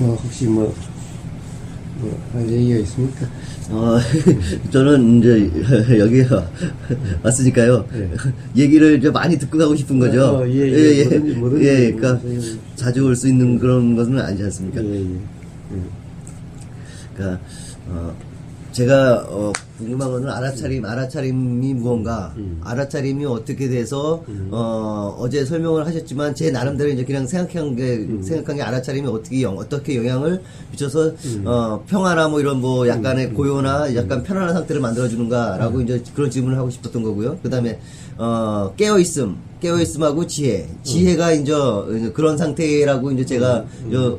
혹시 할 얘기가 있습니까? 저는 이제 여기 왔으니까요. 예. 얘기를 이제 많이 듣고 가고 싶은 거죠. 예. 뭐든지 그러니까 자주 올 수 있는 그런 것은 아니지 않습니까? 예. 그러니까 제가 궁금한 거는 알아차림이 무언가, 알아차림이 어떻게 돼서 어제 설명을 하셨지만 제 나름대로 이제 그냥 생각한 게 알아차림이 어떻게 영향을 미쳐서 평화나 뭐 이런 뭐 약간의 고요나 약간 편안한 상태를 만들어주는가라고 이제 그런 질문을 하고 싶었던 거고요. 그다음에 깨어있음하고 지혜가 이제 그런 상태라고 이제 제가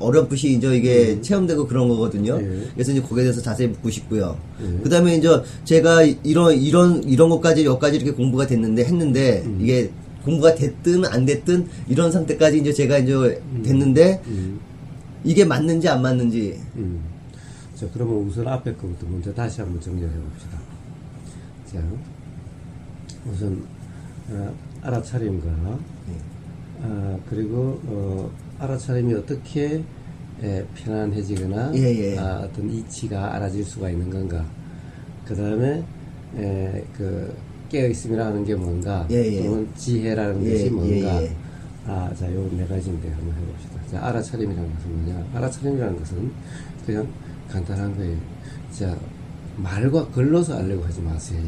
어렴풋이 이제 이게 체험되고 그런 거거든요. 그래서 이제 거기에 대해서 자세히 묻고 싶고요. 그 다음에 이제 제가 이런 것까지 여기까지 이렇게 공부가 했는데 이게 공부가 됐든 안 됐든 이런 상태까지 이제 제가 이제 됐는데 이게 맞는지 안 맞는지. 자, 그러면 우선 앞에 거부터 먼저 다시 한번 정리해 봅시다. 자, 우선 알아차림과 그리고 알아차림이 어떻게 편안해지거나 어떤 이치가 알아질 수가 있는 건가. 그 다음에 그 깨어있음이라는 게 뭔가, 또는 지혜라는 것이 뭔가. 자, 요 네 가지인데 한번 해봅시다. 자, 알아차림이라는 것은 뭐냐? 알아차림이라는 것은 그냥 간단한 거예요. 자, 말과 글로서 알려고 하지 마세요.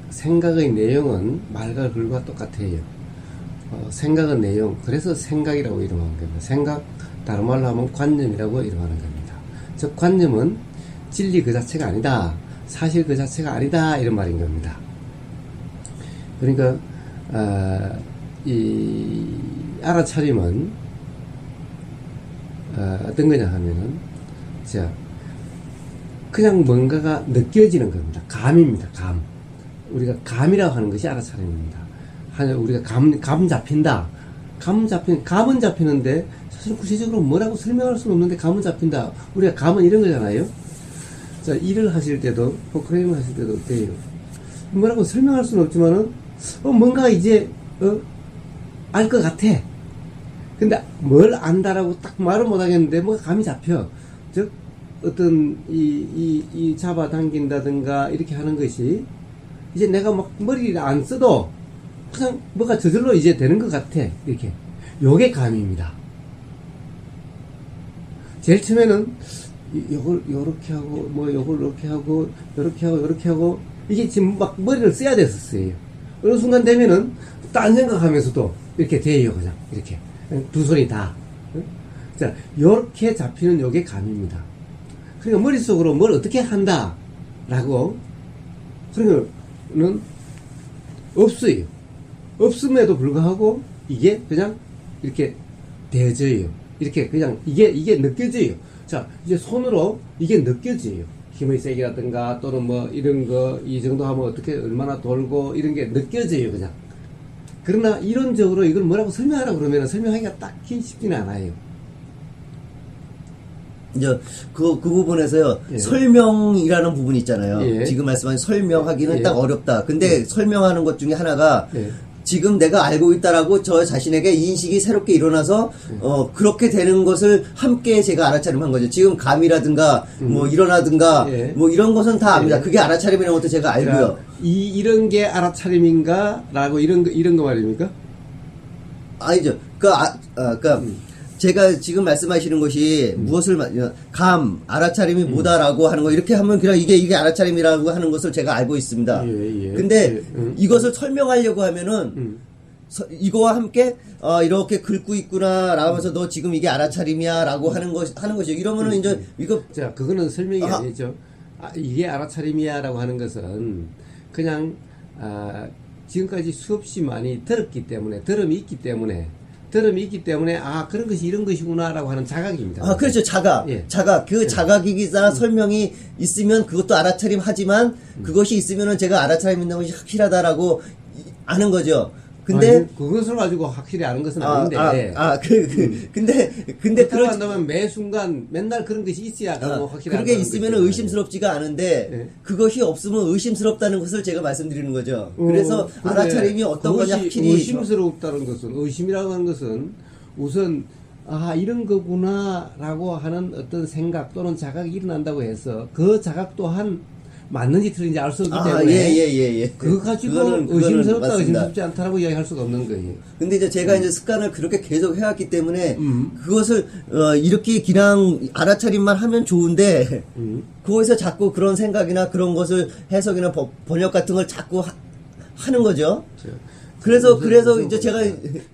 생각의 내용은 말과 글과 똑같아요. 생각은 내용, 그래서 생각이라고 이름하는 겁니다. 생각, 다른 말로 하면 관념이라고 이름하는 겁니다. 즉, 관념은 진리 그 자체가 아니다, 사실 그 자체가 아니다, 이런 말인 겁니다. 그러니까 이 알아차림은 어떤 거냐 하면은, 자, 그냥 뭔가가 느껴지는 겁니다. 감입니다. 감. 우리가 감이라고 하는 것이 알아차림입니다. 우리가 감 잡힌다. 감은 잡히는데, 사실 구체적으로 뭐라고 설명할 수는 없는데, 감은 잡힌다. 우리가 감은 이런 거잖아요. 자, 일을 하실 때도, 프로그래밍 하실 때도 어때요? 뭐라고 설명할 수는 없지만은, 뭔가 이제, 알 것 같아. 근데 뭘 안다라고 딱 말을 못 하겠는데, 뭐가 감이 잡혀. 즉, 어떤, 이 잡아당긴다든가, 이렇게 하는 것이, 이제 내가 막 머리를 안 써도 그냥 뭐가 저절로 이제 되는 것 같아. 이렇게. 요게 감입니다. 제일 처음에는 요걸 요렇게 하고 요걸 요렇게 하고 요렇게 하고 이게 지금 막 머리를 써야 됐었어요. 어느 순간 되면은 딴 생각하면서도 이렇게 돼요. 그냥 이렇게 두 손이 다. 자, 요렇게 잡히는 요게 감입니다. 그러니까 머릿속으로 뭘 어떻게 한다 라고 그러니까 는 없어요. 없음에도 불구하고 이게 그냥 이렇게 되어져요. 이렇게 그냥 이게 느껴져요. 자, 이제 손으로 이게 느껴져요. 힘의 세기라든가 또는 뭐 이런 거 이 정도 하면 어떻게 얼마나 돌고 이런 게 느껴져요. 그냥. 그러나 이론적으로 이걸 뭐라고 설명하라고 그러면 설명하기가 딱히 쉽지는 않아요. 이제 그 부분에서요. 설명이라는 부분이 있잖아요. 지금 말씀하신 설명하기는 딱 어렵다. 근데 설명하는 것 중에 하나가 지금 내가 알고 있다라고 저 자신에게 인식이 새롭게 일어나서 그렇게 되는 것을 함께 제가 알아차림한 거죠. 지금 감이라든가 뭐 일어나든가 뭐 이런 것은 다 압니다. 그게 알아차림이라는 것도 제가 알고요. 이런 게 알아차림인가라고 이런 거 말입니까? 아니죠. 그러니까 제가 지금 말씀하시는 것이 무엇을 알아차림이 뭐다라고 하는 거 이렇게 하면 그냥 이게 알아차림이라고 하는 것을 제가 알고 있습니다. 근데 이것을 설명하려고 하면은 이거와 함께 이렇게 긁고 있구나라고 하면서 너 지금 이게 알아차림이야라고 하는 것이죠. 이러면은 이제 이거 자, 그거는 설명이 아니죠. 이게 알아차림이야라고 하는 것은 그냥 지금까지 수없이 많이 들었기 때문에 들음이 있기 때문에 그런 것이 이런 것이구나라고 하는 자각입니다. 그렇죠. 자각. 그 자각이기나 설명이 있으면 그것도 알아차림 하지만 그것이 있으면은 제가 알아차림 있는 것이 확실하다라고 아는 거죠. 근데 그것을 가지고 확실히 아는 것은 아닌데. 근데 그렇다고 한다면 매 순간 맨날 그런 것이 있어야 확실히. 그게 있으면은 의심스럽지가 않은데 그것이 없으면 의심스럽다는 것을 제가 말씀드리는 거죠. 그래서 알아차림이 어떤 거냐 확실히 의심스럽다는 것은 의심이라고 하는 것은 우선 아, 이런 거구나라고 하는 어떤 생각 또는 자각이 일어난다고 해서 그 자각 또한 맞는지 틀린지 알 수 없기 때문에 예. 그거 가지고 그거는 의심스럽다, 맞습니다. 의심스럽지 않다라고 이야기할 수가 없는 거예요. 근데 이제 제가 이제 습관을 그렇게 계속 해왔기 때문에 음. 그것을 이렇게 그냥 알아차림만 하면 좋은데 거기서 자꾸 그런 생각이나 그런 것을 해석이나 번역 같은 걸 자꾸 하는 거죠. 그래서 무슨 이제 제가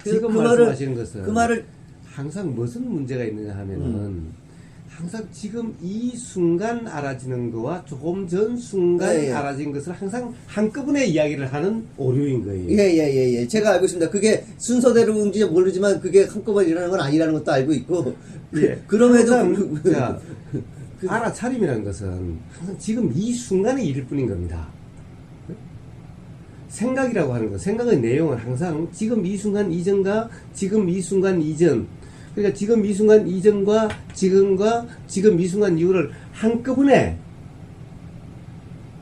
지금 그 말씀하시는 것은 그 말을 항상 무슨 문제가 있느냐 하면은 항상 지금 이 순간 알아지는 거와 조금 전 순간 예. 알아진 것을 항상 한꺼번에 이야기를 하는 오류인 거예요. 예. 제가 알고 있습니다. 그게 순서대로인지 모르지만 그게 한꺼번에 일어나는 건 아니라는 것도 알고 있고. 예. 그럼에도 항상 자, 알아차림이라는 것은 항상 지금 이 순간의 일일 뿐인 겁니다. 생각이라고 하는 것, 생각의 내용은 항상 지금 이 순간 이전과 지금 이 순간 이전, 그러니까 지금 이 순간 이전과 지금과 지금 이 순간 이후를 한꺼번에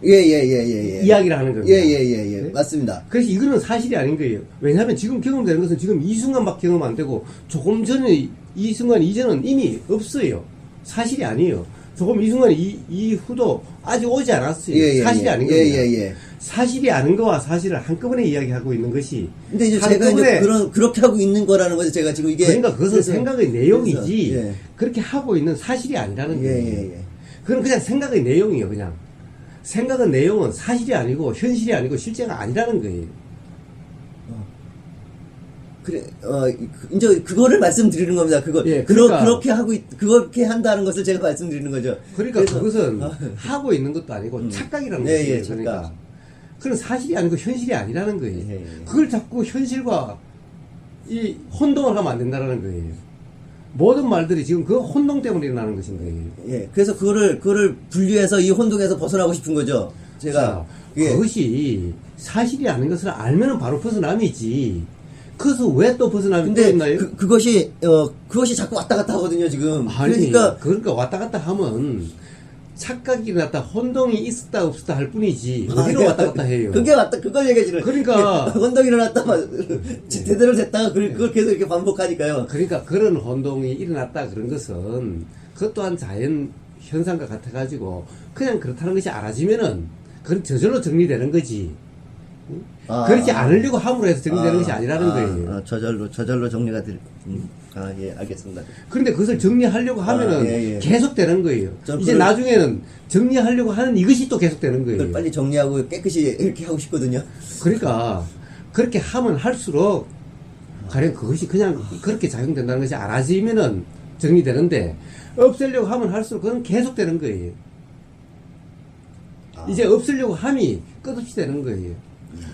예. 이야기를 하는 겁니다. 예. 네? 맞습니다. 그래서 이거는 사실이 아닌 거예요. 왜냐하면 지금 경험되는 것은 지금 이 순간밖에 경험 안 되고 조금 전에 이 순간 이전은 이미 없어요. 사실이 아니에요. 조금 이 순간 이후도 아직 오지 않았어요. 사실이 아닌 겁니다. 예. 사실이 아닌 거와 사실을 한꺼번에 이야기하고 있는 것이 근데 이제 제가 이제 그렇게 하고 있는 거라는 거죠. 제가 지금 이게. 그러니까 그것은 그래서- 생각의 내용이지 그래서, 예. 그렇게 하고 있는 사실이 아니라는 거예요. 예. 그건 그냥 생각의 내용이에요. 그냥 생각의 내용은 사실이 아니고 현실이 아니고 실제가 아니라는 거예요. 그래, 이제 그거를 말씀드리는 겁니다. 예, 그러니까- 그렇게 한다는 것을 제가 말씀드리는 거죠. 그러니까 그래서- 그것은 하고 있는 것도 아니고 착각이라는 거예요. 예, 그러니까 착각. 그건 사실이 아니고 현실이 아니라는 거예요. 예. 그걸 자꾸 현실과 이 혼동을 하면 안 된다는 거예요. 모든 말들이 지금 그 혼동 때문에 일어나는 것인 거예요. 예, 그래서 그거를 분리해서 이 혼동에서 벗어나고 싶은 거죠. 제가. 자, 예. 그것이 사실이 아닌 것을 알면은 바로 벗어남이지. 그래서 왜 또 벗어남이 또 근데 있나요? 그것이 자꾸 왔다 갔다 하거든요, 지금. 아니, 그러니까 왔다 갔다 하면 착각이 일어났다, 혼동이 있었다 없었다 할 뿐이지 어디로 왔다 갔다 해요. 그걸 얘기해 주는. 그러니까. 혼동이 일어났다, 제대로 됐다가 그걸 계속 이렇게 반복하니까요. 그러니까 그런 혼동이 일어났다 그런 것은 그것 또한 자연 현상과 같아가지고 그냥 그렇다는 것이 알아지면은 그건 저절로 정리되는 거지. 그렇지 않으려고 함으로 해서 정리되는 것이 아니라는 거예요. 저절로 정리가 예, 알겠습니다. 그런데 그것을 정리하려고 하면은 예. 계속되는 거예요. 이제 나중에는 정리하려고 하는 이것이 또 계속되는 그걸 거예요. 빨리 정리하고 깨끗이 이렇게 하고 싶거든요. 그러니까 그렇게 하면 할수록 가령 그것이 그냥 그렇게 작용된다는 것이 알아지면은 정리되는데 없애려고 하면 할수록 그건 계속되는 거예요. 이제 없애려고 함이 끝없이 되는 거예요.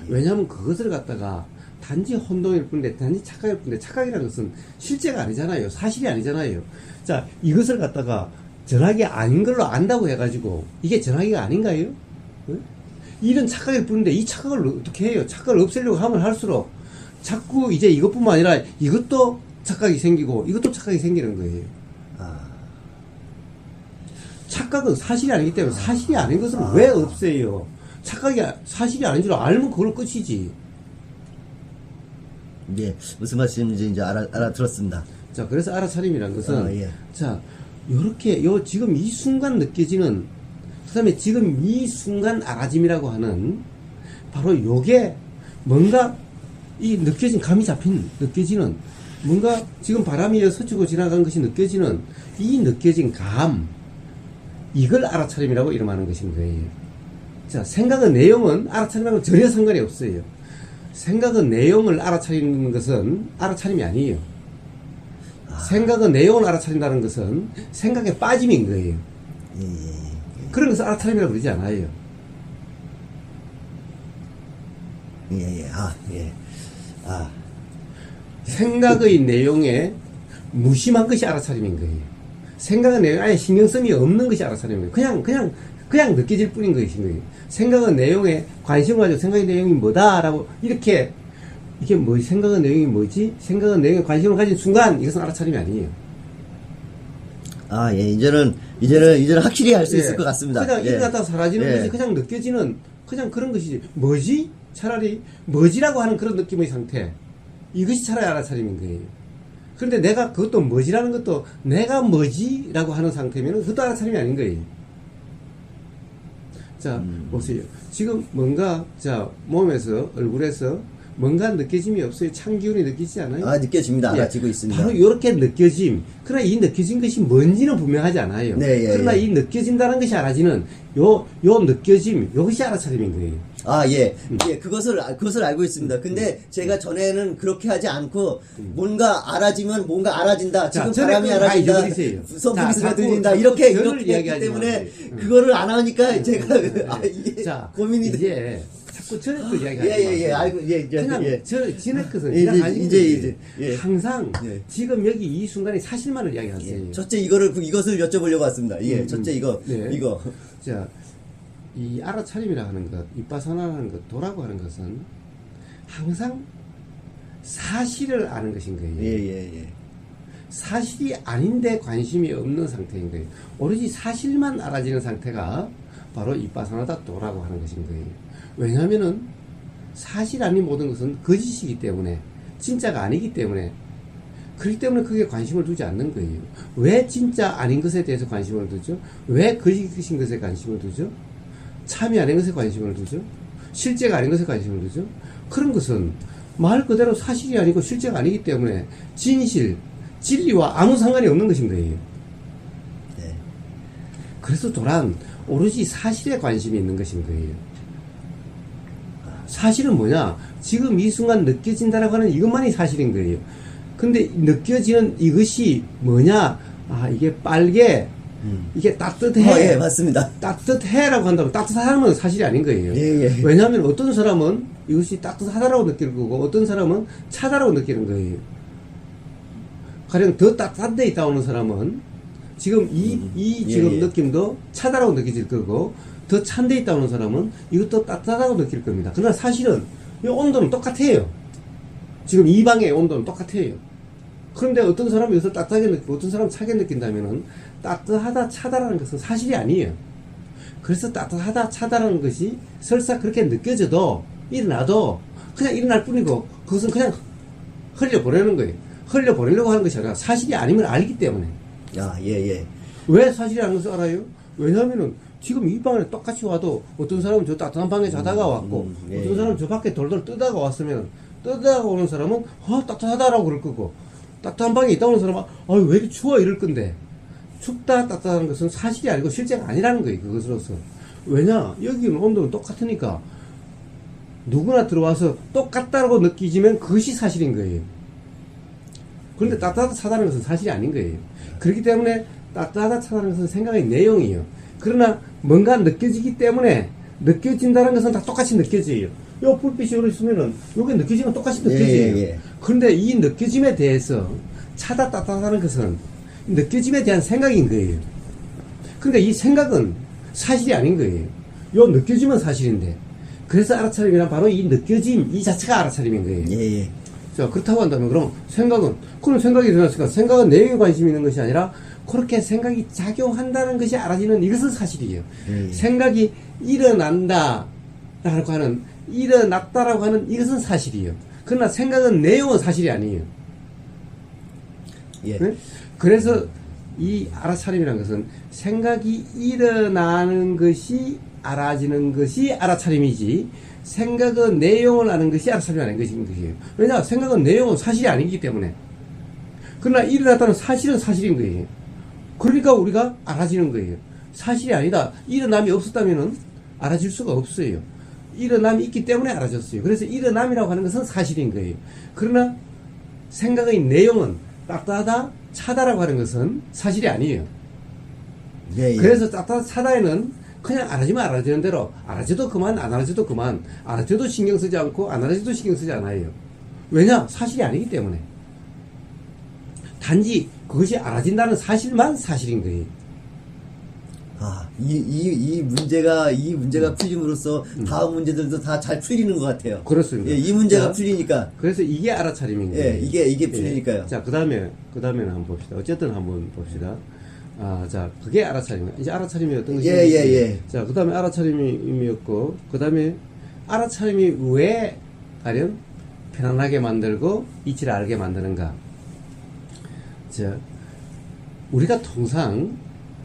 왜냐하면 그것을 갖다가 단지 혼동일 뿐인데 단지 착각일 뿐인데 착각이라는 것은 실제가 아니잖아요. 사실이 아니잖아요. 자, 이것을 갖다가 전화기 아닌 걸로 안다고 해가지고 이게 전화기가 아닌가요? 응? 이런 착각일 뿐인데 이 착각을 어떻게 해요? 착각을 없애려고 하면 할수록 자꾸 이제 이것뿐만 아니라 이것도 착각이 생기고 이것도 착각이 생기는 거예요. 착각은 사실이 아니기 때문에 사실이 아닌 것을 왜 없애요? 착각이 사실이 아닌 줄 알면 그걸로 끝이지. 예, 무슨 말씀인지 이제 알아들었습니다. 자, 그래서 알아차림이라는 것은 예. 자, 요렇게 지금 이 순간 느껴지는 그다음에 지금 이 순간 알아짐이라고 하는 바로 요게 뭔가 이 느껴진 감이 잡힌 느껴지는 뭔가 지금 바람이 스치고 지나간 것이 느껴지는 이 느껴진 감 이걸 알아차림이라고 이름하는 것인 거예요. 자, 생각의 내용은 알아차림하고 전혀 상관이 없어요. 생각의 내용을 알아차리는 것은 알아차림이 아니에요. 생각의 내용을 알아차린다는 것은 생각의 빠짐인 거예요. 그런 것을 알아차림이라고 그러지 않아요. 생각의 내용에 무심한 것이 알아차림인 거예요. 생각의 내용에 아예 신경성이 없는 것이 알아차림인 거예요. 그냥 느껴질 뿐인 것인 거예요. 생각의 내용에 관심을 가지고 생각의 내용이 뭐다라고 이렇게 이게 뭐 생각의 내용이 뭐지? 생각의 내용에 관심을 가진 순간 이것은 알아차림이 아니에요. 예, 이제는 확실히 알 수 있을 것 같습니다. 그냥 일어났다 사라지는 것이 그냥 느껴지는 그냥 그런 것이지. 뭐지? 차라리 뭐지라고 하는 그런 느낌의 상태. 이것이 차라리 알아차림인 거예요. 그런데 내가 그것도 뭐지라는 것도 내가 뭐지라고 하는 상태면 그것도 알아차림이 아닌 거예요. 자, 보세요. 지금 뭔가, 자, 몸에서, 얼굴에서 뭔가 느껴짐이 없어요. 찬 기운이 느끼지 않아요? 아, 느껴집니다. 예, 알아지고 있습니다. 바로 이렇게 느껴짐. 그러나 이 느껴진 것이 뭔지는 분명하지 않아요. 네, 예, 그러나 예. 이 느껴진다는 것이 알아지는 요 느껴짐, 이것이 알아차림인 거예요. 아, 예. 예, 그것을 알고 있습니다. 근데 제가 전에는 그렇게 하지 않고 뭔가 알아지면 뭔가 알아진다. 자, 지금 전에 바람이 그건 다 알아진다. 잊어버리세요. 선풍기 자, 소리가 자꾸 들린다. 이렇게 저를 했기 이야기하지 때문에 마세요. 그거를 안 하니까 제가 이게 자, 고민이 돼. 이제 자꾸 전에 거 이야기하지 예, 예, 마세요. 예. 알고, 예, 그냥 예. 지낼 것은 이제, 지나가는 이제, 거예요. 이제, 예. 항상 예. 지금 여기 이 순간의 사실만을 이야기하세요. 첫째 이것을 여쭤보려고 왔습니다. 예, 첫째 이거. 네. 이거. 자, 이 알아차림이라 하는 것, 이빠사나라는 것, 도라고 하는 것은 항상 사실을 아는 것인 거예요. 예, 예, 예. 사실이 아닌데 관심이 없는 상태인 거예요. 오로지 사실만 알아지는 상태가 바로 이빠사나다 도라고 하는 것인 거예요. 왜냐하면은 사실 아닌 모든 것은 거짓이기 때문에, 진짜가 아니기 때문에, 그렇기 때문에 그게 관심을 두지 않는 거예요. 왜 진짜 아닌 것에 대해서 관심을 두죠? 왜 거짓인 것에 관심을 두죠? 참이 아닌 것에 관심을 두죠? 실제가 아닌 것에 관심을 두죠? 그런 것은 말 그대로 사실이 아니고 실제가 아니기 때문에 진실, 진리와 아무 상관이 없는 것인 거예요. 네. 그래서 도란 오로지 사실에 관심이 있는 것인 거예요. 사실은 뭐냐? 지금 이 순간 느껴진다라고 하는 이것만이 사실인 거예요. 근데 느껴지는 이것이 뭐냐? 아, 이게 빨개. 이게 따뜻해. 예, 맞습니다. 따뜻해라고 한다면 따뜻하다는 사실이 아닌 거예요. 예, 예. 왜냐하면 어떤 사람은 이것이 따뜻하다라고 느끼는 거고 어떤 사람은 차다라고 느끼는 거예요. 가령 더 따뜻한 데 있다 오는 사람은 지금 이 지금 예. 느낌도 차다라고 느껴질 거고 더 찬 데 있다 오는 사람은 이것도 따뜻하다고 느낄 겁니다. 그러나 사실은 이 온도는 똑같아요. 지금 이 방의 온도는 똑같아요. 그런데 어떤 사람은 여기서 따뜻하게 느끼고 어떤 사람은 차게 느낀다면은 따뜻하다 차다라는 것은 사실이 아니에요. 그래서 따뜻하다 차다라는 것이 설사 그렇게 느껴져도 일어나도 그냥 일어날 뿐이고 그것은 그냥 흘려보내는 거예요. 흘려보내려고 하는 것이 아니라 사실이 아님을 알기 때문에. 야, 예, 예. 왜 사실이 아닌 것을 알아요? 왜냐하면은 지금 이 방에 똑같이 와도 어떤 사람은 저 따뜻한 방에 자다가 왔고 예, 어떤 사람은 저 밖에 돌돌 뜨다가 왔으면 뜨다가 오는 사람은 따뜻하다라고 그럴 거고 따뜻한 방에 있다 오는 사람은 왜 이렇게 추워 이럴 건데 춥다 따뜻한 것은 사실이 아니고 실제가 아니라는 거예요. 그것으로서. 왜냐? 여기는 온도는 똑같으니까 누구나 들어와서 똑같다고 느끼지면 그것이 사실인 거예요. 그런데 따뜻하다 차다는 것은 사실이 아닌 거예요. 그렇기 때문에 따뜻하다 차다는 것은 생각의 내용이에요. 그러나 뭔가 느껴지기 때문에 느껴진다는 것은 다 똑같이 느껴져요. 요 불빛이 여기 있으면은 요게 느껴지면 똑같이 느껴져요. 예, 예. 그런데 이 느껴짐에 대해서 차다 따뜻하다는 것은 느껴짐에 대한 생각인 거예요. 그러니까 이 생각은 사실이 아닌 거예요. 요 느껴짐은 사실인데. 그래서 알아차림이란 바로 이 느껴짐, 이 자체가 알아차림인 거예요. 예, 예. 자, 그렇다고 한다면, 그럼 그럼 생각이 일어났으니까 생각은 내용에 관심이 있는 것이 아니라, 그렇게 생각이 작용한다는 것이 알아지는 이것은 사실이에요. 생각이 일어난다라고 하는, 일어났다라고 하는 이것은 사실이에요. 그러나 생각은 내용은 사실이 아니에요. 예. 네? 그래서 이 알아차림이라는 것은 생각이 일어나는 것이 알아지는 것이 알아차림이지 생각은 내용을 아는 것이 알아차림이 아닌 것인 것이에요. 왜냐? 생각은 내용은 사실이 아니기 때문에. 그러나 일어났다는 사실은 사실인 거예요. 그러니까 우리가 알아지는 거예요. 사실이 아니다. 일어남이 없었다면은 알아질 수가 없어요. 일어남이 있기 때문에 알아졌어요. 그래서 일어남이라고 하는 것은 사실인 거예요. 그러나 생각의 내용은 따뜻하다, 차다라고 하는 것은 사실이 아니에요. 예, 예. 그래서 따뜻하다, 차다에는 그냥 알아지면 알아지는 대로 알아져도 그만, 안 알아져도 그만, 알아져도 신경 쓰지 않고 안 알아져도 신경 쓰지 않아요. 왜냐? 사실이 아니기 때문에. 단지 그것이 알아진다는 사실만 사실인 거예요. 아, 이 문제가 풀림으로써 다음 문제들도 다 잘 풀리는 것 같아요. 그렇습니다. 예, 이 문제가 자, 풀리니까. 그래서 이게 알아차림인 거예요. 예, 이게 풀리니까요. 자, 그 다음에는 한번 봅시다. 어쨌든 한번 봅시다. 자, 그게 알아차림. 이제 알아차림이 어떤 것인지. 예. 자, 그 다음에 알아차림이었고, 그 다음에 알아차림이 왜 가령 편안하게 만들고 이치를 알게 만드는가. 우리가 통상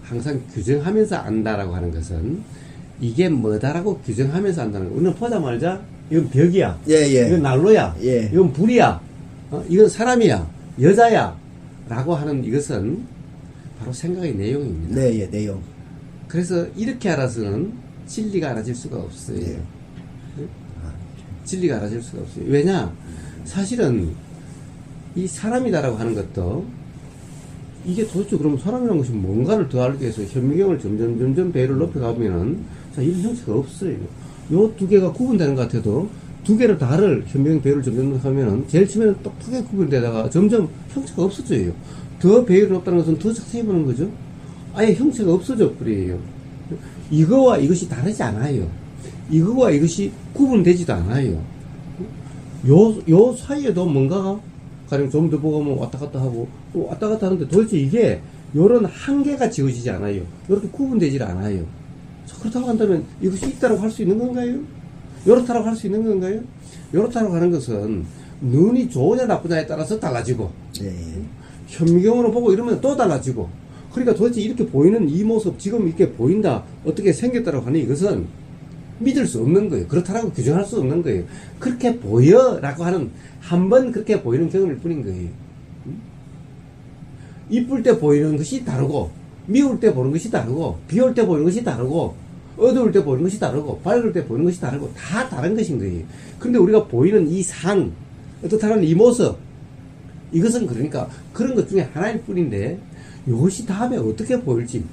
항상 규정하면서 안다라고 하는 것은 이게 뭐다라고 규정하면서 안다는 거. 우리는 보자마자 이건 벽이야. 예, 예. 이건 난로야. 예. 이건 불이야. 이건 사람이야. 여자야. 라고 하는 이것은 바로 생각의 내용입니다. 네, 예, 내용. 그래서 이렇게 알아서는 진리가 알아질 수가 없어요. 예. 진리가 알아질 수가 없어요. 왜냐? 사실은 이 사람이다라고 하는 것도 이게 도대체 그럼 사람이라는 것이 뭔가를 더 알기 위해서 현미경을 점점 배를 높여가면은 자, 이런 형체가 없어요. 요 두 개가 구분되는 것 같아도 두 개를 다를 현미경 배를 점점 하면은 제일 처음에는 똑똑하게 구분되다가 점점 형체가 없어져요. 더 배율이 높다는 것은 더 자세히 보는 거죠. 아예 형체가 없어져 버려요. 이거와 이것이 다르지 않아요. 이거와 이것이 구분되지도 않아요. 요 사이에도 뭔가가 가령 좀 더 보고 뭐 왔다 갔다 하고 또 왔다 갔다 하는데 도대체 이게 요런 한계가 지어지지 않아요. 이렇게 구분되질 않아요. 자, 그렇다고 한다면 이것이 있다고 할 수 있는 건가요? 요렇다고 할 수 있는 건가요? 요렇다고 하는 것은 눈이 좋으냐 나쁘냐에 따라서 달라지고 예. 현미경으로 보고 이러면 또 달라지고 그러니까 도대체 이렇게 보이는 이 모습 지금 이렇게 보인다 어떻게 생겼다고 하니 이것은 믿을 수 없는 거예요. 그렇다라고 규정할 수 없는 거예요. 그렇게 보여라고 하는 한 번 그렇게 보이는 경험일 뿐인 거예요. 이쁠 때 보이는 것이 다르고 미울 때 보는 것이 다르고 비 올 때 보이는 것이 다르고 어두울 때 보이는 것이 다르고 밝을 때 보이는 것이 다르고 다 다른 것인 거예요. 그런데 우리가 보이는 이 상 어떻다는 이 모습 이것은 그러니까 그런 것 중에 하나일 뿐인데 이것이 다음에 어떻게 보일지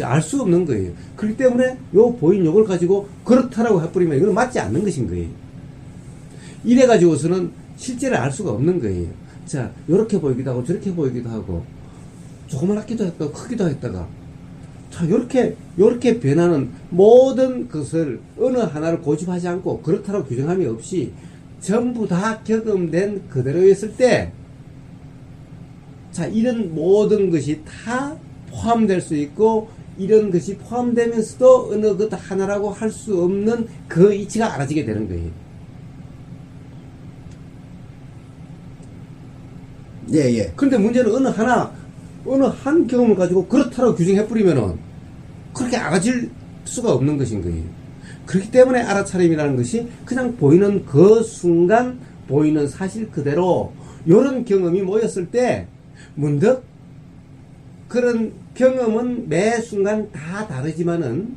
알 수 없는 거예요. 그렇기 때문에 요 보인 요걸 가지고 그렇다라고 해버리면 이건 맞지 않는 것인 거예요. 이래 가지고서는 실제를 알 수가 없는 거예요. 자, 요렇게 보이기도 하고 저렇게 보이기도 하고 조그맣기도 했다가 크기도 했다가 자, 요렇게 변하는 모든 것을 어느 하나를 고집하지 않고 그렇다라고 규정함이 없이 전부 다 경험된 그대로였을 때 자, 이런 모든 것이 다 포함될 수 있고, 이런 것이 포함되면서도 어느 것 하나라고 할 수 없는 그 이치가 알아지게 되는 거예요. 예, 예. 그런데 문제는 어느 한 경험을 가지고 그렇다고 규정해버리면은 그렇게 알아질 수가 없는 것인 거예요. 그렇기 때문에 알아차림이라는 것이 그냥 보이는 그 순간 보이는 사실 그대로 이런 경험이 모였을 때 문득 그런 경험은 매 순간 다 다르지만은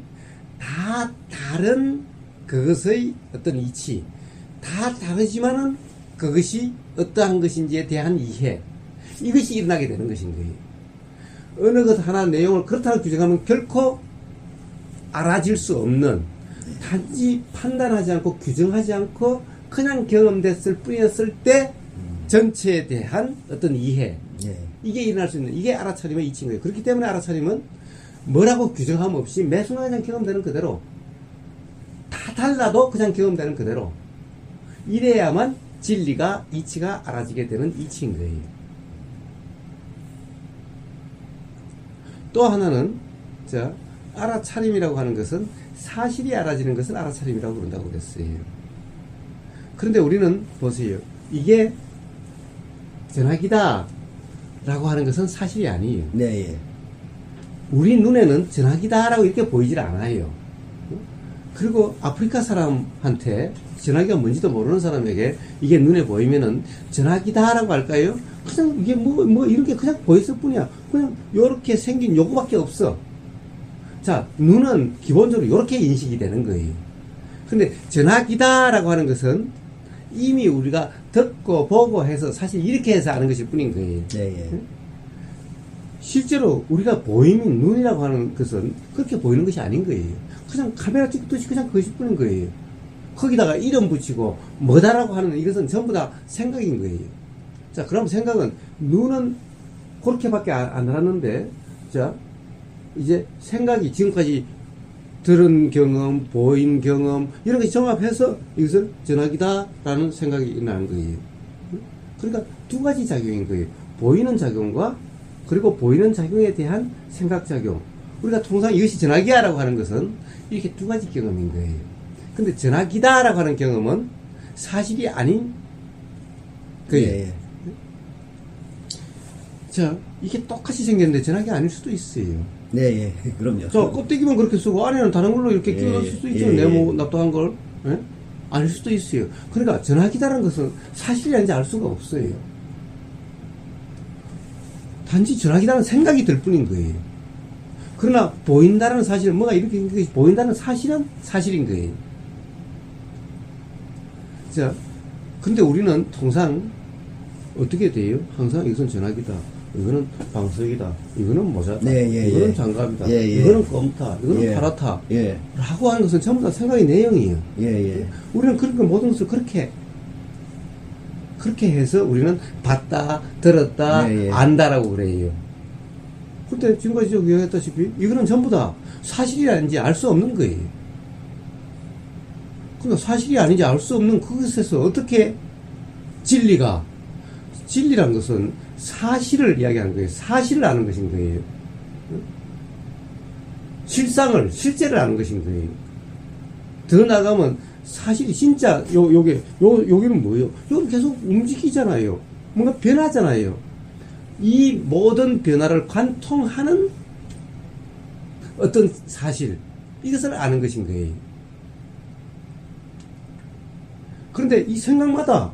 다 다른 그것의 어떤 이치 다 다르지만은 그것이 어떠한 것인지에 대한 이해 이것이 일어나게 되는 것인 거예요. 어느 것 하나 내용을 그렇다고 규정하면 결코 알아질 수 없는 단지 판단하지 않고 규정하지 않고 그냥 경험됐을 뿐이었을 때 전체에 대한 어떤 이해 예. 이게 일어날 수 있는 이게 알아차림의 이치인 거예요. 그렇기 때문에 알아차림은 뭐라고 규정함 없이 매 순간 그냥 경험되는 그대로 다 달라도 그냥 경험되는 그대로 이래야만 진리가 이치가 알아지게 되는 이치인 거예요. 또 하나는 자 알아차림이라고 하는 것은 사실이 알아지는 것을 알아차림이라고 그런다고 그랬어요. 그런데 우리는 보세요. 이게 전화기다 라고 하는 것은 사실이 아니에요. 네, 예. 우리 눈에는 전화기다라고 이렇게 보이질 않아요. 그리고 아프리카 사람한테 전화기가 뭔지도 모르는 사람에게 이게 눈에 보이면은 전화기다라고 할까요? 그냥 이게 뭐 이렇게 그냥 보였을 뿐이야. 그냥 요렇게 생긴 요거밖에 없어. 자, 눈은 기본적으로 요렇게 인식이 되는 거예요. 근데 전화기다라고 하는 것은 이미 우리가 듣고 보고 해서 사실 이렇게 해서 아는 것일 뿐인 거예요. 네, 예. 실제로 우리가 보이는 눈이라고 하는 것은 그렇게 보이는 것이 아닌 거예요. 그냥 카메라 찍듯이 그냥 그것일 뿐인 거예요. 거기다가 이름 붙이고 뭐다라고 하는 이것은 전부 다 생각인 거예요. 자, 그럼 생각은 눈은 그렇게밖에 안 하는데 자 이제 생각이 지금까지 들은 경험, 보인 경험 이런 것이 종합해서 이것을 전화기다라는 생각이 일어나는 거예요. 그러니까 두 가지 작용인 거예요. 보이는 작용과 그리고 보이는 작용에 대한 생각작용. 우리가 통상 이것이 전화기야라고 하는 것은 이렇게 두 가지 경험인 거예요. 근데 전화기다라고 하는 경험은 사실이 아닌 거예요. 예, 예. 자, 이게 똑같이 생겼는데 전화기 아닐 수도 있어요. 네, 예. 그럼요. 자, 껍데기만 그렇게 쓰고 안에는 다른 걸로 이렇게 예, 끼워넣을 수도 있죠. 예, 네모 예. 납작한 걸. 예? 아닐 수도 있어요. 그러니까 전화기다라는 것은 사실이 아닌지 알 수가 없어요. 단지 전화기다는 생각이 들 뿐인 거예요. 그러나 보인다는 사실은 뭐가 이렇게 보인다는 사실은 사실인 거예요. 자, 근데 우리는 통상 어떻게 돼요? 항상 이것은 전화기다. 이거는 방석이다. 이거는 모자다. 네, 예, 이거는 예. 장갑이다. 예, 예. 이거는 껌타. 이거는 예. 파라타. 예. 라고 하는 것은 전부 다 생각의 내용이에요. 예, 예. 우리는 그렇게 모든 것을 그렇게 해서 우리는 봤다, 들었다, 예, 예. 안다라고 그래요. 근데 지금까지 저기 얘기했다시피 이거는 전부 다 사실이 아닌지 알 수 없는 거예요. 그러니까 사실이 아닌지 알 수 없는 그것에서 어떻게 진리란 것은 사실을 이야기하는 거예요. 사실을 아는 것인 거예요. 실제를 아는 것인 거예요. 더 나가면 사실이 진짜 여기는 뭐예요? 여기 계속 움직이잖아요. 뭔가 변하잖아요. 이 모든 변화를 관통하는 어떤 사실, 이것을 아는 것인 거예요. 그런데 이 생각과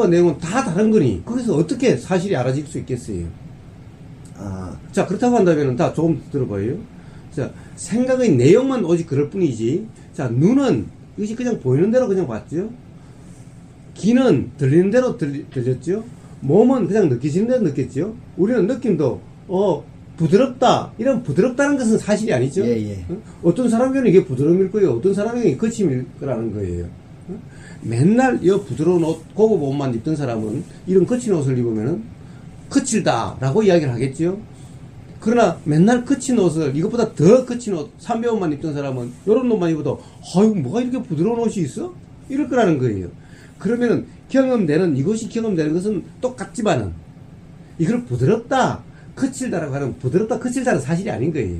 내용은 다 다른 거니 거기서 어떻게 사실이 알아질 수 있겠어요? 아, 자, 그렇다고 한다면 다 조금 들어봐요. 자, 생각의 내용만 오직 그럴 뿐이지. 자, 눈은 이것이 그냥 보이는 대로 그냥 봤죠. 귀는 들리는 대로 들렸죠. 몸은 그냥 느껴지는 대로 느꼈죠. 우리는 느낌도 부드럽다. 이런 부드럽다는 것은 사실이 아니죠. 예, 예. 어떤 사람에게는 이게 부드러움일 거예요. 어떤 사람에게는 거침일 거라는 거예요. 맨날 이 부드러운 옷, 고급 옷만 입던 사람은 이런 거친 옷을 입으면은 거칠다라고 이야기를 하겠죠. 그러나 맨날 거친 옷을 이것보다 더 거친 옷, 삼배 옷만 입던 사람은 이런 옷만 입어도 아유 뭐가 이렇게 부드러운 옷이 있어? 이럴 거라는 거예요. 그러면은 이것이 경험되는 것은 똑같지만은 이걸 부드럽다, 거칠다라고 하는 부드럽다, 거칠다는 사실이 아닌 거예요.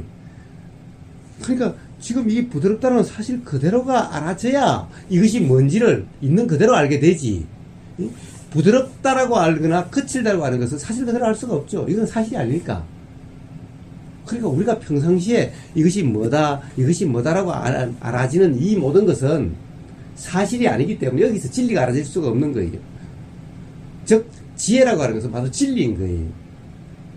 그러니까 지금 이 부드럽다는 사실 그대로가 알아져야 이것이 뭔지를 있는 그대로 알게 되지. 부드럽다라고 알거나 거칠다라고 하는 것은 사실 그대로 알 수가 없죠. 이건 사실이 아니니까. 그러니까 우리가 평상시에 이것이 뭐다라고 알아지는 이 모든 것은 사실이 아니기 때문에 여기서 진리가 알아질 수가 없는 거예요. 즉, 지혜라고 하는 것은 바로 진리인 거예요.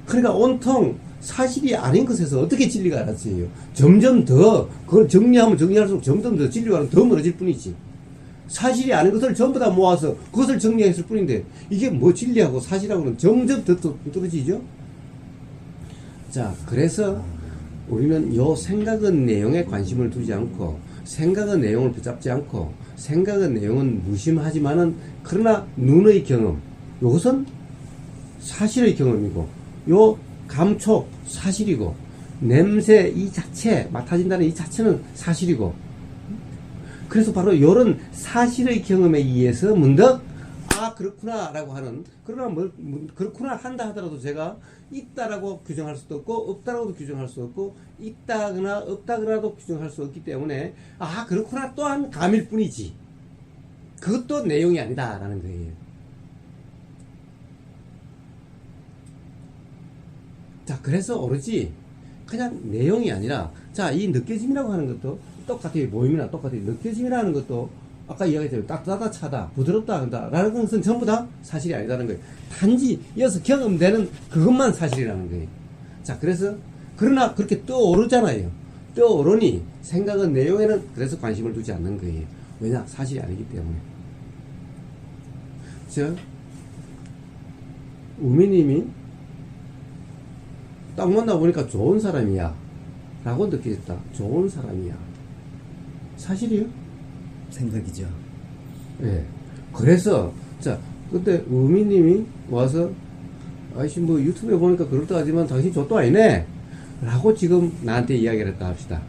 그러니까 온통 사실이 아닌 것에서 어떻게 진리가 알아져요? 점점 더, 그걸 정리하면 정리할수록 점점 더 진리와는 더 멀어질 뿐이지. 사실이 아닌 것을 전부 다 모아서 그것을 정리했을 뿐인데, 이게 뭐 진리하고 사실하고는 점점 더 떨어지죠? 자, 그래서 우리는 요 생각은 내용에 관심을 두지 않고, 생각은 내용을 붙잡지 않고, 생각은 내용은 무심하지만은, 그러나 눈의 경험, 요것은 사실의 경험이고, 요 감촉 사실이고, 냄새 이 자체, 맡아진다는 이 자체는 사실이고, 그래서 바로 요런 사실의 경험에 의해서 문득 그렇구나 라고 하는, 그러나 그렇구나 한다 하더라도 제가 있다라고 규정할 수도 없고 없다라고도 규정할 수 없고 있다거나 없다거나도 규정할 수 없기 때문에 그렇구나 또한 감일 뿐이지 그것도 내용이 아니다 라는 거예요. 자, 그래서 오로지 그냥 내용이 아니라, 자, 이 느껴짐이라고 하는 것도 똑같아요. 모임이나 똑같아요. 느껴짐이라는 것도 아까 이야기했잖아요. 따뜻하다, 차다, 부드럽다 한다 라는 것은 전부 다 사실이 아니다는 거예요. 단지 이어서 경험되는 그것만 사실이라는 거예요. 자, 그래서 그러나 그렇게 떠오르잖아요. 떠오르니 생각은 내용에는 그래서 관심을 두지 않는 거예요. 왜냐? 사실이 아니기 때문에. 우미님이 딱 만나보니까 좋은 사람이야 라고 느껴졌다. 좋은 사람이야. 사실이요? 생각이죠. 예. 그래서, 자, 그때 우미님이 와서, 아이씨, 뭐 유튜브에 보니까 그렇다 하지만 당신 족도 아니네? 라고 지금 나한테 이야기를 했다 합시다.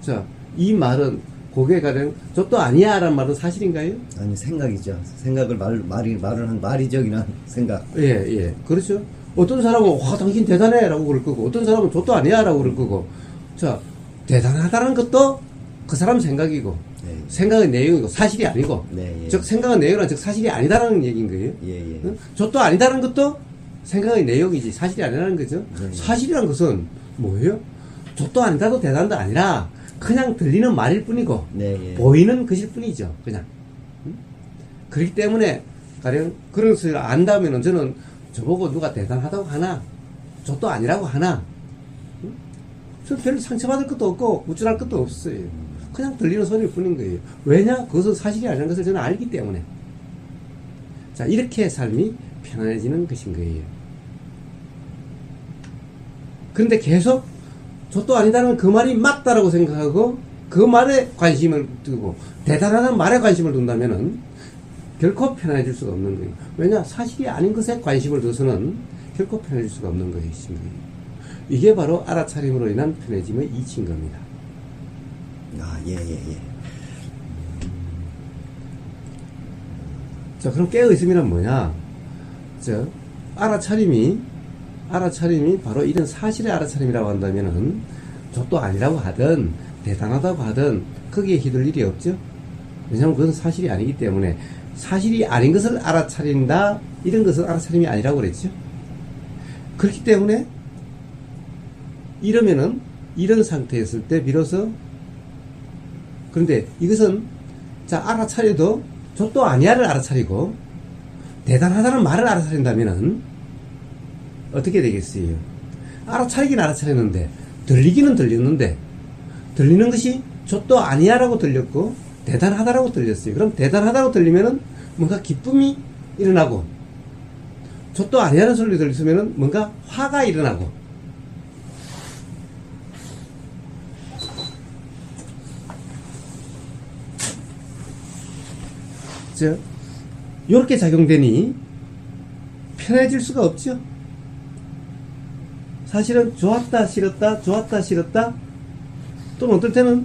자, 이 말은, 고개 가령, 족도 아니야 라는 말은 사실인가요? 아니, 생각이죠. 생각을 말을 한 말이적이나 생각. 예. 그렇죠. 어떤 사람은, 당신 대단해! 라고 그럴 거고, 어떤 사람은 족도 아니야! 라고 그럴 거고, 자, 대단하다는 것도 그 사람 생각이고, 네. 생각의 내용이고, 사실이 아니고, 네, 예. 즉, 생각의 내용이란 즉 사실이 아니다라는 얘기인 거예요. 예, 예. 응? 족도 아니다라는 것도 생각의 내용이지 사실이 아니라는 거죠. 네. 사실이란 것은 뭐예요? 족도 아니다도 대단도 아니라 그냥 들리는 말일 뿐이고 네, 예. 보이는 것일 뿐이죠. 그냥. 그렇기 때문에 가령 그런 것을 안다면은 저는 저보고 누가 대단하다고 하나 족도 아니라고 하나 저는 별로 상처받을 것도 없고 우쭐할 것도 없어요. 그냥 들리는 소리일 뿐인 거예요. 왜냐? 그것은 사실이 아니라는 것을 저는 알기 때문에. 자, 이렇게 삶이 편안해지는 것인 거예요. 그런데 계속 족도 아니다는 그 말이 맞다라고 생각하고 그 말에 관심을 두고 대단하다는 말에 관심을 둔다면은 결코 편안해질 수가 없는 거예요. 왜냐? 사실이 아닌 것에 관심을 둬서는 결코 편해질 수가 없는 것이신 거예요. 이게 바로 알아차림으로 인한 편해짐의 이치인 겁니다. 아, 예, 예, 예. 자, 그럼 깨어있음이란 뭐냐? 알아차림이 바로 이런 사실의 알아차림이라고 한다면은 족도 아니라고 하든 대단하다고 하든 거기에 휘둘 일이 없죠. 왜냐하면 그것은 사실이 아니기 때문에 사실이 아닌 것을 알아차린다 이런 것은 알아차림이 아니라고 그랬죠. 그렇기 때문에 이러면은 이런 상태였을 때 비로소 그런데 이것은 자 알아차려도 족도 아니야를 알아차리고 대단하다는 말을 알아차린다면은 어떻게 되겠어요? 알아차리긴 알아차렸는데 들리기는 들렸는데 들리는 것이 족도 아니야라고 들렸고 대단하다라고 들렸어요. 그럼 대단하다고 들리면은 뭔가 기쁨이 일어나고 족도 아니야라는 소리 들렸으면은 뭔가 화가 일어나고 이렇게 작용되니 편해질 수가 없죠. 사실은 좋았다 싫었다 좋았다 싫었다 또는 어떨 때는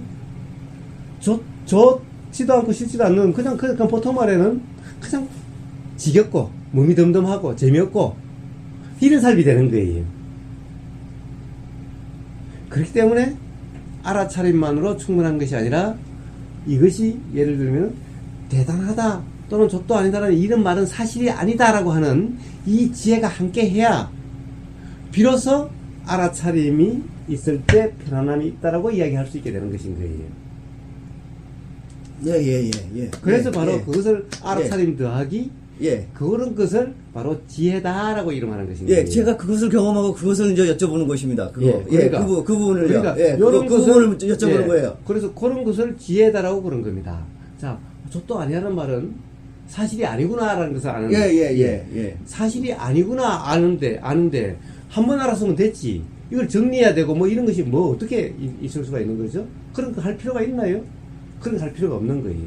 좋지도 않고 싫지도 않는 그냥 보통 말에는 그냥 지겹고 몸이 덤덤하고 재미없고 이런 삶이 되는 거예요. 그렇기 때문에 알아차림만으로 충분한 것이 아니라 이것이 예를 들면 대단하다 또는 족도 아니다라는 이런 말은 사실이 아니다라고 하는 이 지혜가 함께 해야 비로소 알아차림이 있을 때 편안함이 있다라고 이야기할 수 있게 되는 것인 거예요. 예, 예, 예, 예. 그래서 예, 바로 예. 그것을 알아차림 더하기 예. 그런 것을 바로 지혜다라고 이름하는 것인 예, 거예요. 제가 그것을 경험하고 그것을 이제 여쭤보는 것입니다. 그거. 예, 그러니까, 그 부분을요. 그러니까 예, 이런 그 부분을 여쭤보는 거예요. 그래서 그런 것을 지혜다라고 그런 겁니다. 자, 족도 아니라는 말은 사실이 아니구나라는 것을 아는 예, 예, 예, 예. 사실이 아니구나 아는데 한 번 알았으면 됐지. 이걸 정리해야 되고 뭐 이런 것이 뭐 어떻게 있을 수가 있는 거죠? 그런 거 할 필요가 있나요? 그런 거 할 필요가 없는 거예요.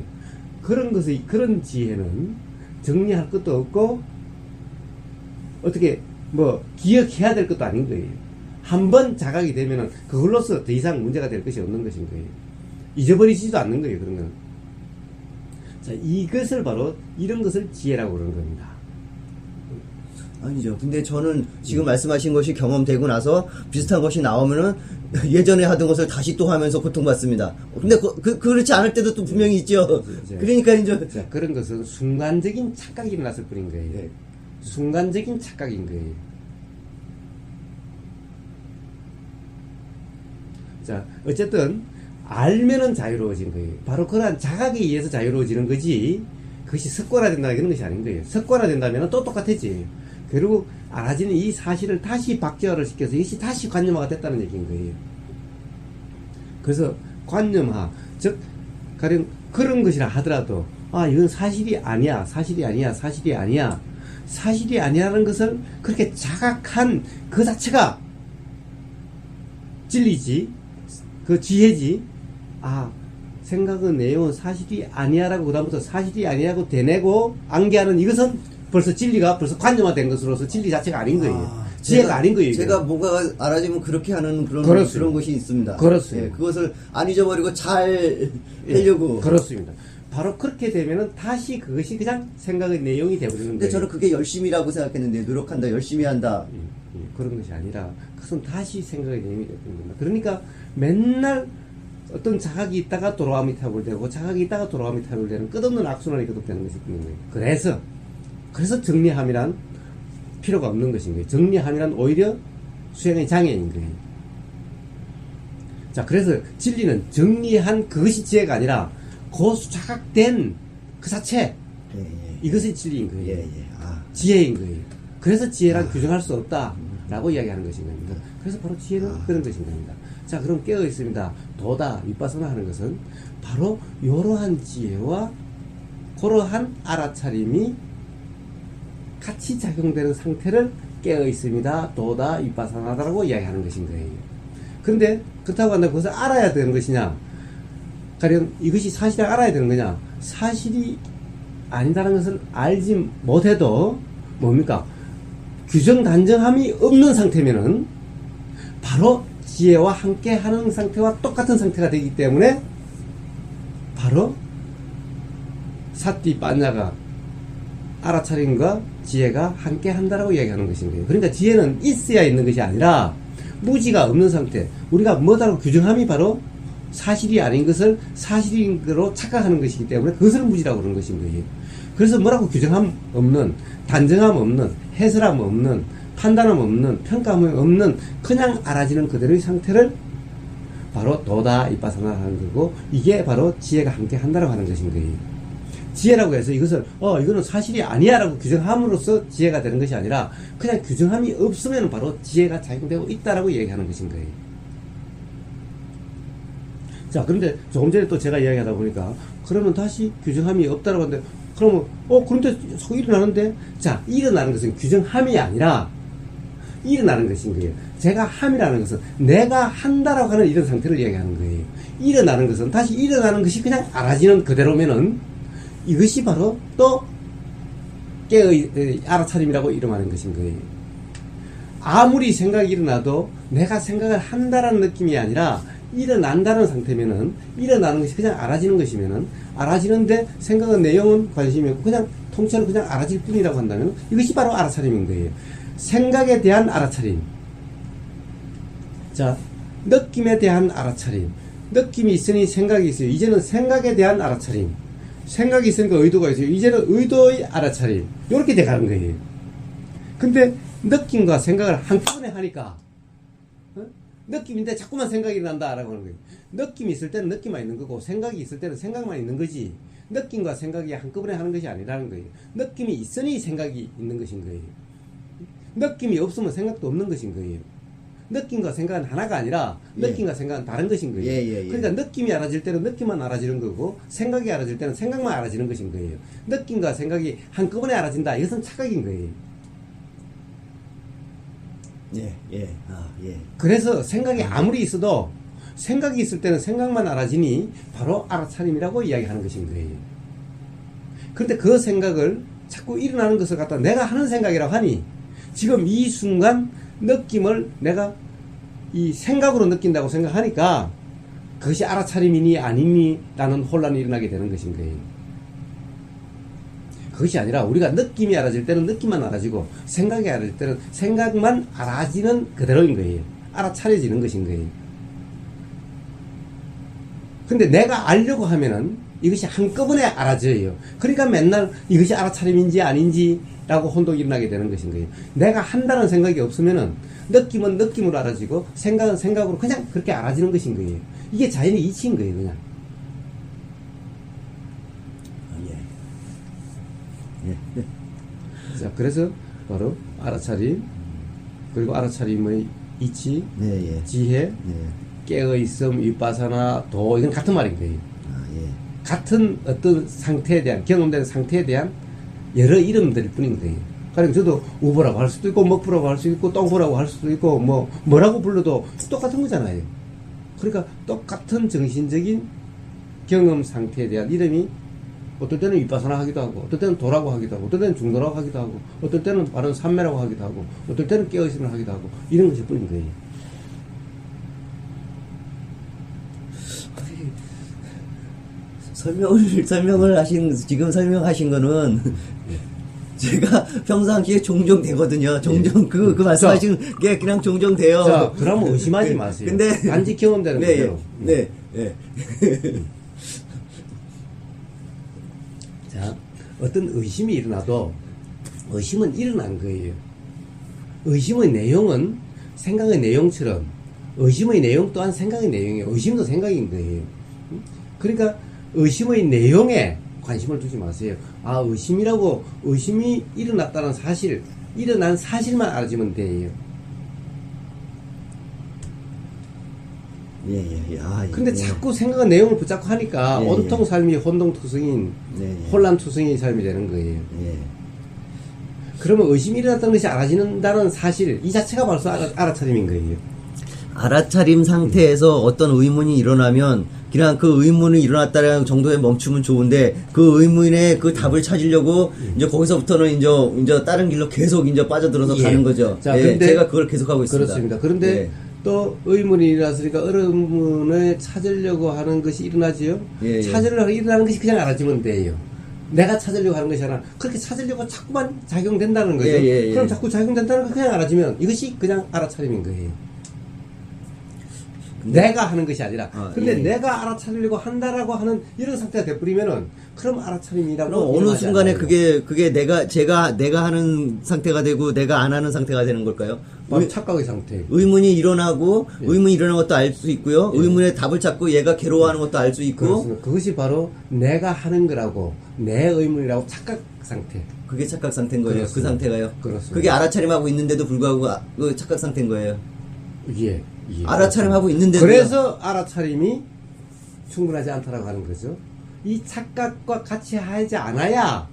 그런 것의 그런 지혜는 정리할 것도 없고 어떻게 뭐 기억해야 될 것도 아닌 거예요. 한 번 자각이 되면은 그걸로서 더 이상 문제가 될 것이 없는 것인 거예요. 잊어버리지도 않는 거예요. 그런 건. 자, 이것을 바로 이런 것을 지혜라고 그러는 겁니다. 아니죠. 근데 저는 지금 말씀하신 것이 경험되고 나서 비슷한 것이 나오면은 예전에 하던 것을 다시 또 하면서 고통받습니다. 근데 그렇지 않을 때도 또 분명히 있죠. 그러니까 이제 자, 그런 것은 순간적인 착각이 일어났을 뿐인 거예요. 네. 순간적인 착각인 거예요. 자, 어쨌든 알면은 자유로워진 거예요. 바로 그러한 자각에 의해서 자유로워지는 거지 그것이 습관화된다 이런 것이 아닌 거예요. 습관화된다면 또 똑같았지. 결국 알아지는 이 사실을 다시 박제화를 시켜서 이것이 다시 관념화가 됐다는 얘기인 거예요. 그래서 관념화, 즉 가령 그런 것이라 하더라도 이건 사실이 아니야, 사실이 아니야, 사실이 아니야, 사실이 아니라는 것을 그렇게 자각한 그 자체가 진리지, 그 지혜지. 생각은 내용은 사실이 아니야라고 그다음부터 사실이 아니라고 대내고 안개하는 이것은 벌써 진리가 벌써 관념화된 것으로서 진리 자체가 아닌 거예요. 지혜가 아닌 거예요. 제가 뭔가 알아지면 그렇게 하는 그런 것이 있습니다. 그렇습니다. 예, 그것을 안 잊어버리고 잘 하려고. 예, 그렇습니다. 바로 그렇게 되면은 다시 그것이 그냥 생각의 내용이 되어버리는 근데 거예요. 저는 그게 열심이라고 생각했는데 노력한다, 열심히 한다. 그런 것이 아니라 그것은 다시 생각의 내용이 되어버리는 겁니다. 그러니까 맨날 어떤 자각이 있다가 돌아옴이 타불되고 자각이 있다가 돌아옴이 타불되는 끝없는 악순환이 계속되는 것이 있는 거예요. 그래서 정리함이란 필요가 없는 것인 거예요. 정리하면 오히려 수행의 장애인 거예요. 자, 그래서 진리는 정리한 그것이 지혜가 아니라 고수 자각된 그 자체, 예, 예. 이것이 진리인 거예요. 예, 예. 아. 지혜인 거예요. 그래서 지혜란 규정할 수 없다라고 이야기하는 것인 겁니다. 그래서 바로 지혜는 그런 것인 겁니다. 자, 그럼 깨어 있습니다. 도다, 윗바사나 하는 것은 바로 이러한 지혜와 그러한 알아차림이 같이 작용되는 상태를 깨어 있습니다. 도다, 윗바사나다라고 이야기하는 것인 거예요. 그런데 그렇다고 한다고 그것을 알아야 되는 것이냐? 가령 이것이 사실을 알아야 되는 거냐? 사실이 아니다라는 것을 알지 못해도 뭡니까? 규정 단정함이 없는 상태면은 바로 지혜와 함께 하는 상태와 똑같은 상태가 되기 때문에 바로 사띠 빠냐가 알아차림과 지혜가 함께 한다라고 이야기하는 것인 거예요. 그러니까 지혜는 있어야 있는 것이 아니라 무지가 없는 상태, 우리가 뭐다라고 규정함이 바로 사실이 아닌 것을 사실인 거로 착각하는 것이기 때문에 그것을 무지라고 그러는 것인 거예요. 그래서 뭐라고 규정함 없는, 단정함 없는, 해설함 없는, 판단함 없는, 평가함 없는 그냥 알아지는 그대로의 상태를 바로 도다 이빠사나 하는 거고, 이게 바로 지혜가 함께 한다라고 하는 것인 거예요. 지혜라고 해서 이것을 이거는 사실이 아니야 라고 규정함으로써 지혜가 되는 것이 아니라 그냥 규정함이 없으면 바로 지혜가 작용되고 있다라고 얘기하는 것인 거예요. 자, 그런데 조금 전에 또 제가 이야기하다 보니까 그러면 다시 규정함이 없다라고 하는데, 그러면 그런데 자꾸 일어나는데, 자, 일어나는 것은 규정함이 아니라 일어나는 것인 거예요. 제가 함이라는 것은 내가 한다라고 하는 이런 상태를 이야기하는 거예요. 일어나는 것은 다시 일어나는 것이 그냥 알아지는 그대로면은 이것이 바로 또 깨의 알아차림이라고 이름하는 것인 거예요. 아무리 생각이 일어나도 내가 생각을 한다라는 느낌이 아니라 일어난다는 상태면은, 일어나는 것이 그냥 알아지는 것이면은, 알아지는데 생각은 내용은 관심이 없고 그냥 통째로 그냥 알아질 뿐이라고 한다면 이것이 바로 알아차림인 거예요. 생각에 대한 알아차림. 자, 느낌에 대한 알아차림. 느낌이 있으니 생각이 있어요. 이제는 생각에 대한 알아차림. 생각이 있으니까 의도가 있어요. 이제는 의도의 알아차림. 이렇게 돼가는 거예요. 근데 느낌과 생각을 한꺼번에 하니까 느낌인데 자꾸만 생각이 난다라고 하는 거예요. 느낌이 있을 때는 느낌만 있는 거고 생각이 있을 때는 생각만 있는 거지, 느낌과 생각이 한꺼번에 하는 것이 아니라는 거예요. 느낌이 있으니 생각이 있는 것인 거예요. 느낌이 없으면 생각도 없는 것인 거예요. 느낌과 생각은 하나가 아니라 느낌과 생각은 다른 것인 거예요. 그러니까 느낌이 알아질 때는 느낌만 알아지는 거고 생각이 알아질 때는 생각만 알아지는 것인 거예요. 느낌과 생각이 한꺼번에 알아진다, 이것은 착각인 거예요. 그래서 생각이 아무리 있어도 생각이 있을 때는 생각만 알아지니 바로 알아차림이라고 이야기하는 것인 거예요. 그런데 그 생각을 자꾸 일어나는 것을 갖다 내가 하는 생각이라고 하니 지금 이 순간 느낌을 내가 이 생각으로 느낀다고 생각하니까 그것이 알아차림이니 아니니 라는 혼란이 일어나게 되는 것인 거예요. 그것이 아니라 우리가 느낌이 알아질 때는 느낌만 알아지고 생각이 알아질 때는 생각만 알아지는 그대로인 거예요. 알아차려지는 것인 거예요. 근데 내가 알려고 하면은 이것이 한꺼번에 알아져요. 그러니까 맨날 이것이 알아차림인지 아닌지 라고 혼동이 일어나게 되는 것인 거예요. 내가 한다는 생각이 없으면은 느낌은 느낌으로 알아지고 생각은 생각으로 그냥 그렇게 알아지는 것인 거예요. 이게 자연의 이치인 거예요, 그냥. 자, 그래서 바로 알아차림, 그리고 알아차림의 이치, 지혜, 깨어있음, 윗바사나, 도, 이건 같은 말인 거예요. 같은 어떤 상태에 대한, 경험되는 상태에 대한 여러 이름들일 뿐인 거예요. 그러니까 저도 우보라고 할 수도 있고, 먹부라고 할 수도 있고, 똥부라고 할 수도 있고, 뭐라고 불러도 똑같은 거잖아요. 그러니까 똑같은 정신적인 경험 상태에 대한 이름이 어떨 때는 윗바사나 하기도 하고, 어떨 때는 도라고 하기도 하고, 어떨 때는 중도라고 하기도 하고, 어떨 때는 바른 삼매라고 하기도 하고, 어떨 때는 깨어있음을 하기도 하고, 이런 것일 뿐인 거예요. 지금 설명하신 거는 제가 평상시에 종종 되거든요. 종종 그 말씀하신 게 그냥 종종 돼요. 자, 그러면 의심하지 마세요. 근데 단지 경험되는 거예요. 자, 어떤 의심이 일어나도 의심은 일어난 거예요. 의심의 내용은 생각의 내용처럼 의심의 내용 또한 생각의 내용이에요. 의심도 생각인 거예요. 그러니까 의심의 내용에 관심을 두지 마세요. 아, 의심이 일어났다는 사실, 일어난 사실만 알아주면 돼요. 예. 아, 예. 근데 자꾸 생각의 내용을 붙잡고 하니까 예, 온통 삶이 혼동투성인, 예. 혼란투성인 삶이 되는 거예요. 예. 그러면 의심이 일어났다는 것이 알아진다는 사실, 이 자체가 벌써 알아차림인 거예요. 알아차림 상태에서 어떤 의문이 일어나면 그냥 그 의문이 일어났다는 정도에 멈추면 좋은데 그 의문의 그 답을 찾으려고 이제 거기서부터는 이제 다른 길로 계속 이제 빠져들어서 예. 가는 거죠. 자, 예, 근데 제가 그걸 계속하고 있습니다. 그렇습니다. 그런데 예. 또 의문이 일어났으니까 의문을 찾으려고 하는 것이 일어나지요. 예. 찾으려고 일어나는 것이 그냥 알아주면 돼요. 내가 찾으려고 하는 것이 아니라 그렇게 찾으려고 자꾸만 작용된다는 거죠. 예. 그럼 자꾸 작용된다는 거 그냥 알아주면 이것이 그냥 알아차림인 거예요. 내가 하는 것이 아니라. 근데 내가 알아차리려고 한다라고 하는 이런 상태가 돼버리면은 그럼 알아차림이라고. 그럼 어느 인정하지 순간에 않아요. 그게 내가 하는 상태가 되고 내가 안 하는 상태가 되는 걸까요? 바로 착각의 상태. 의문이 일어나고 예. 의문이 일어나는 것도 알 수 있고요. 의문의 답을 찾고 얘가 괴로워하는 것도 알 수 있고 그렇습니다. 그것이 바로 내가 하는 거라고 내 의문이라고 착각 상태. 그게 착각 상태인 거예요. 그 그렇습니다. 상태가요. 그렇습니다. 그게 알아차림하고 있는데도 불구하고 그 착각 상태인 거예요. 예. 알아차림하고 있는데도 그래서 알아차림이 충분하지 않다라고 하는 거죠. 이 착각과 같이 하지 않아야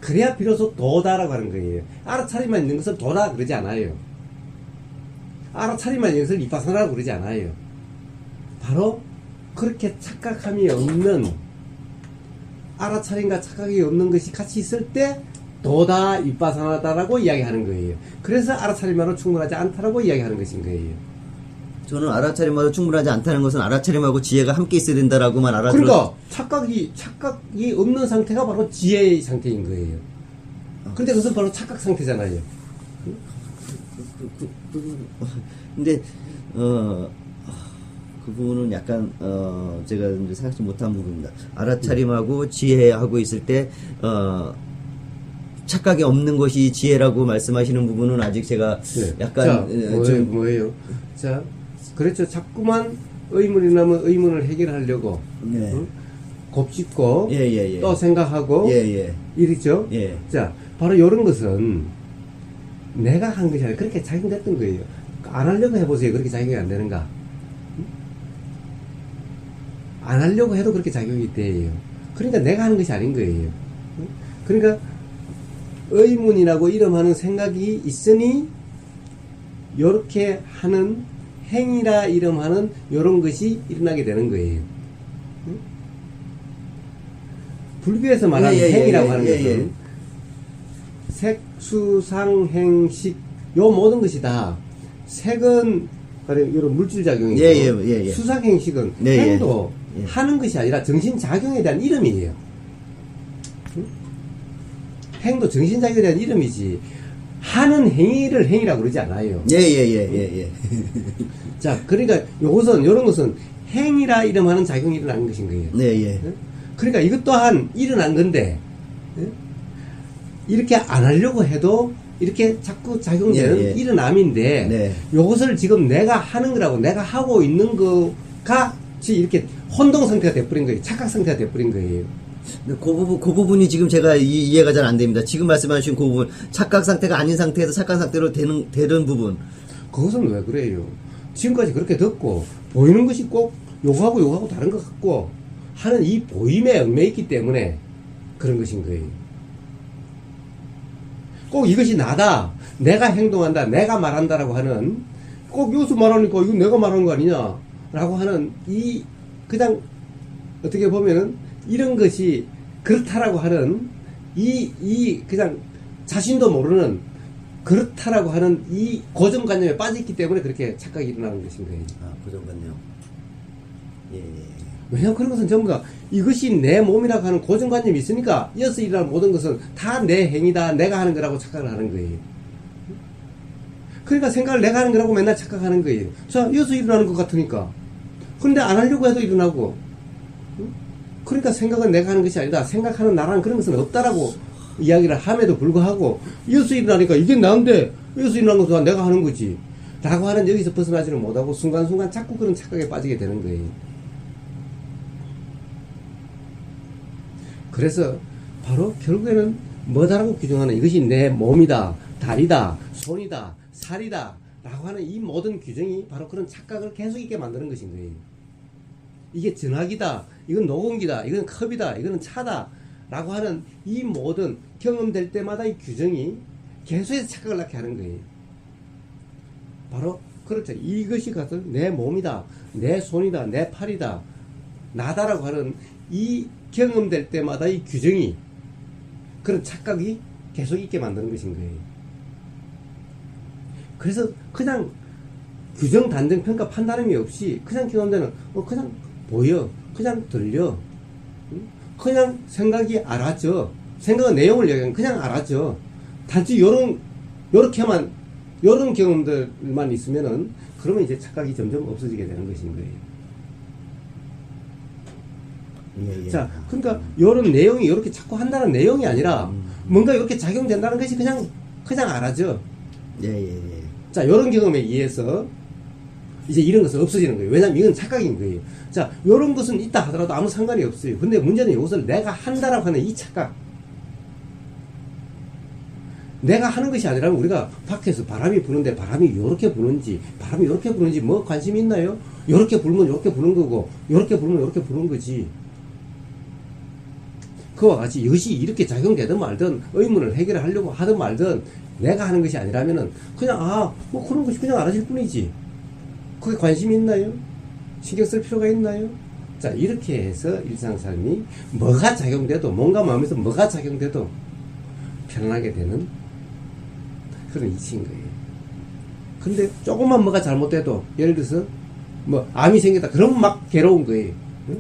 그래야 비로소 도다라고 하는 거예요. 알아차림만 있는 것을 도다 그러지 않아요. 알아차림만 있는 것을 이파사나라고 그러지 않아요. 바로 그렇게 착각함이 없는 알아차림과 착각이 없는 것이 같이 있을 때 도다 이파사나다라고 이야기하는 거예요. 그래서 알아차림만으로 충분하지 않다라고 이야기하는 것인 거예요. 저는 알아차림하고 충분하지 않다는 것은 알아차림하고 지혜가 함께 있어야 된다라고만 알아들었. 그러니까 착각이 없는 상태가 바로 지혜의 상태인 거예요. 근데 그것은 바로 착각 상태잖아요. 근데 그 부분은 약간 제가 이제 생각지 못한 부분입니다. 알아차림하고 지혜하고 있을 때 착각이 없는 것이 지혜라고 말씀하시는 부분은 아직 제가 네. 약간 자, 뭐예요? 자, 그렇죠. 자꾸만 의문이 나면 의문을 해결하려고 네. 곱씹고 예. 또 생각하고 예. 이렇죠. 예. 자, 바로 이런 것은 내가 한 것이 아니라 그렇게 작용됐던 거예요. 안 하려고 해보세요. 그렇게 작용이 안 되는가? 안 하려고 해도 그렇게 작용이 돼요. 그러니까 내가 하는 것이 아닌 거예요. 그러니까 의문이라고 이름하는 생각이 있으니 요렇게 하는 행위라 이름하는 요런 것이 일어나게 되는 거예요. 불교에서 말하는 행위라고 하는 것은 색수상행식 요 모든 것이 다 색은 이런 물질작용이고 예. 수상행식은 네, 행도 예. 하는 것이 아니라 정신작용에 대한 이름이에요. 행도 정신작용에 대한 이름이지 하는 행위를 행위라고 그러지 않아요. 예. 자, 그러니까 요런 것은 행위라 이름하는 작용이 일어나는 것인 거예요. 네. 그러니까 이것 또한 일어난 건데 이렇게 안 하려고 해도 이렇게 자꾸 작용되는 일어남인데 네. 요것을 지금 내가 하는 거라고 내가 하고 있는 거가 이렇게 혼동 상태가 돼버린 거예요. 착각 상태가 돼버린 거예요. 그 부분이 지금 제가 이해가 잘 안 됩니다. 지금 말씀하신 그 부분, 착각 상태가 아닌 상태에서 착각 상태로 되는 부분. 그것은 왜 그래요? 지금까지 그렇게 듣고 보이는 것이 꼭 요거하고 다른 것 같고 하는 이 보임에 얽매 있기 때문에 그런 것인 거예요. 꼭 이것이 나다, 내가 행동한다, 내가 말한다라고 하는 꼭 여기서 말하니까 이건 내가 말하는 거 아니냐 라고 하는 이 그냥 어떻게 보면은 이런 것이 그렇다라고 하는 이 그냥 자신도 모르는 그렇다라고 하는 이 고정관념에 빠져있기 때문에 그렇게 착각이 일어나는 것인 거예요. 고정관념. 예. 왜냐하면 그런 것은 전부 다 이것이 내 몸이라고 하는 고정관념이 있으니까 이어서 일어나는 모든 것은 다 내 행위다, 내가 하는 거라고 착각을 하는 거예요. 그러니까 생각을 내가 하는 거라고 맨날 착각하는 거예요. 자, 이어서 일어나는 것 같으니까. 그런데 안 하려고 해도 일어나고. 그러니까 생각은 내가 하는 것이 아니다. 생각하는 나라는 그런 것은 없다라고 이야기를 함에도 불구하고 이어서 일어나니까 이게 나인데 여기서 일어난 것도 내가 하는 거지. 라고 하는 여기서 벗어나지를 못하고 순간순간 자꾸 그런 착각에 빠지게 되는 거예요. 그래서 바로 결국에는 뭐다라고 규정하는 이것이 내 몸이다, 다리다, 손이다, 살이다 라고 하는 이 모든 규정이 바로 그런 착각을 계속 있게 만드는 것인 거예요. 이게 전화기다, 이건 노공기다, 이건 컵이다, 이거는 차다 라고 하는 이 모든 경험될 때마다 이 규정이 계속해서 착각을 낳게 하는 거예요. 바로 그렇죠. 이것이 가서 내 몸이다, 내 손이다, 내 팔이다, 나다라고 하는 이 경험될 때마다 이 규정이 그런 착각이 계속 있게 만드는 것인 거예요. 그래서 그냥 규정, 단정, 평가, 판단함이 없이 그냥 경험되는 그냥 보여, 그냥 들려, 그냥 생각이 알아져. 생각의 내용을 얘기하면 그냥 알아져. 단지 요렇게만 요런 경험들만 있으면은 그러면 이제 착각이 점점 없어지게 되는 것인 거예요. 예, 예. 자, 그러니까 요런 내용이 이렇게 자꾸 한다는 내용이 아니라 뭔가 이렇게 작용된다는 것이 그냥 알아져. 예, 예, 예. 자, 요런 경험에 의해서 이제 이런 것은 없어지는 거예요. 왜냐면 이건 착각인 거예요. 자, 요런 것은 있다 하더라도 아무 상관이 없어요. 근데 문제는 이것을 내가 한다라고 하는 이 착각. 내가 하는 것이 아니라면 우리가 밖에서 바람이 부는데 바람이 요렇게 부는지 바람이 요렇게 부는지 뭐 관심이 있나요? 요렇게 불면 요렇게 부는 거고 요렇게 불면 요렇게 부는 거지. 그와 같이 이것이 이렇게 작용되든 말든 의문을 해결하려고 하든 말든 내가 하는 것이 아니라면은 그냥 뭐 그런 것이 그냥 알아질 뿐이지. 그게 관심이 있나요? 신경 쓸 필요가 있나요? 자, 이렇게 해서 일상삶이 뭐가 작용돼도 뭔가 마음에서 뭐가 작용돼도 편안하게 되는 그런 이치인 거예요. 근데 조금만 뭐가 잘못돼도 예를 들어서 뭐 암이 생겼다 그러면 막 괴로운 거예요. 응?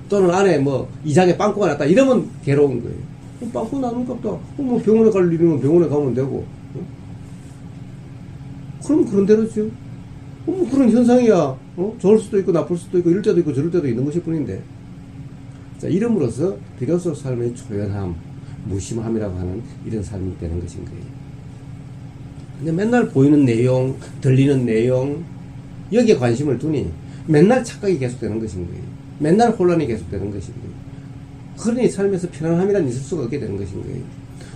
또는 안에 뭐 이장에 빵꾸가 났다 이러면 괴로운 거예요. 빵꾸 나는 것도 뭐 병원에 갈 일이면 병원에 가면 되고. 응? 그럼 그런 대로죠. 뭐 그런 현상이야. 좋을 수도 있고 나쁠 수도 있고 이럴 때도 있고 저럴 때도 있는 것일 뿐인데. 자, 이름으로써 비로소 삶의 초연함, 무심함이라고 하는 이런 삶이 되는 것인 거예요. 근데 맨날 보이는 내용, 들리는 내용, 여기에 관심을 두니 맨날 착각이 계속되는 것인 거예요. 맨날 혼란이 계속되는 것인 거예요. 그러니 삶에서 편안함이란 있을 수가 없게 되는 것인 거예요.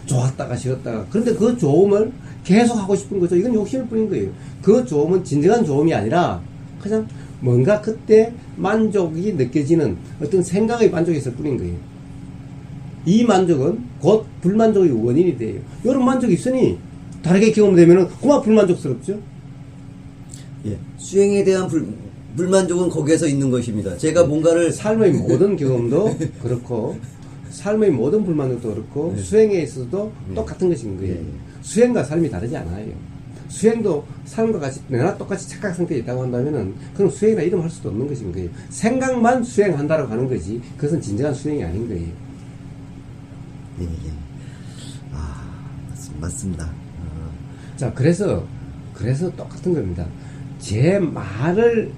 좋았다가 싫었다가. 그런데 그 좋음을 계속 하고 싶은 거죠. 이건 욕심일 뿐인 거예요. 그 좋음은 진정한 좋음이 아니라 그냥 뭔가 그때 만족이 느껴지는 어떤 생각의 만족이 있을 뿐인 거예요. 이 만족은 곧 불만족의 원인이 돼요. 이런 만족이 있으니 다르게 경험되면은 그만 불만족스럽죠. 예. 수행에 대한 불만족은 거기에서 있는 것입니다. 제가 뭔가를 삶의 모든 경험도 그렇고 삶의 모든 불만족도 그렇고 수행에 있어서도 똑같은 것인 거예요. 수행과 삶이 다르지 않아요. 수행도 삶과 같이 내나 똑같이 착각 상태에 있다고 한다면은 그럼 수행이라 이름할 수도 없는 것인 거예요. 생각만 수행한다라고 하는 거지 그것은 진정한 수행이 아닌 거예요. 예, 예. 맞습니다. 자, 그래서 똑같은 겁니다. 제 말을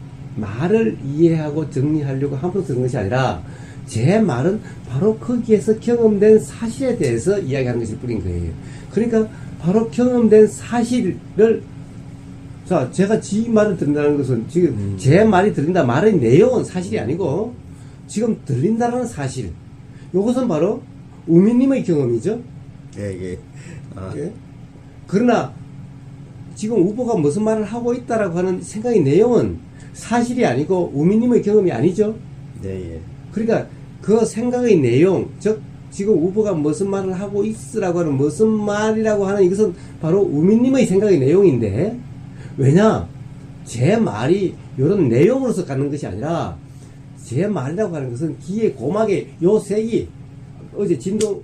이해하고 정리하려고 함부로 들은 것이 아니라 제 말은 바로 거기에서 경험된 사실에 대해서 이야기하는 것일 뿐인 거예요. 그러니까 바로 경험된 사실을 자, 제가 지 말을 들린다는 것은 지금 제 말이 들린다 말의 내용은 사실이 아니고 지금 들린다는 사실 이것은 바로 우미님의 경험이죠. 예. 예? 그러나 지금 우보가 무슨 말을 하고 있다라고 하는 생각의 내용은 사실이 아니고 우미님의 경험이 아니죠. 예. 그러니까 그 생각의 내용, 즉 지금 우보가 무슨 말을 하고 있으라고 하는 무슨 말이라고 하는 이것은 바로 우미님의 생각의 내용인데 왜냐? 제 말이 이런 내용으로서 갖는 것이 아니라 제 말이라고 하는 것은 귀의 고막의 요 색이 어제 진동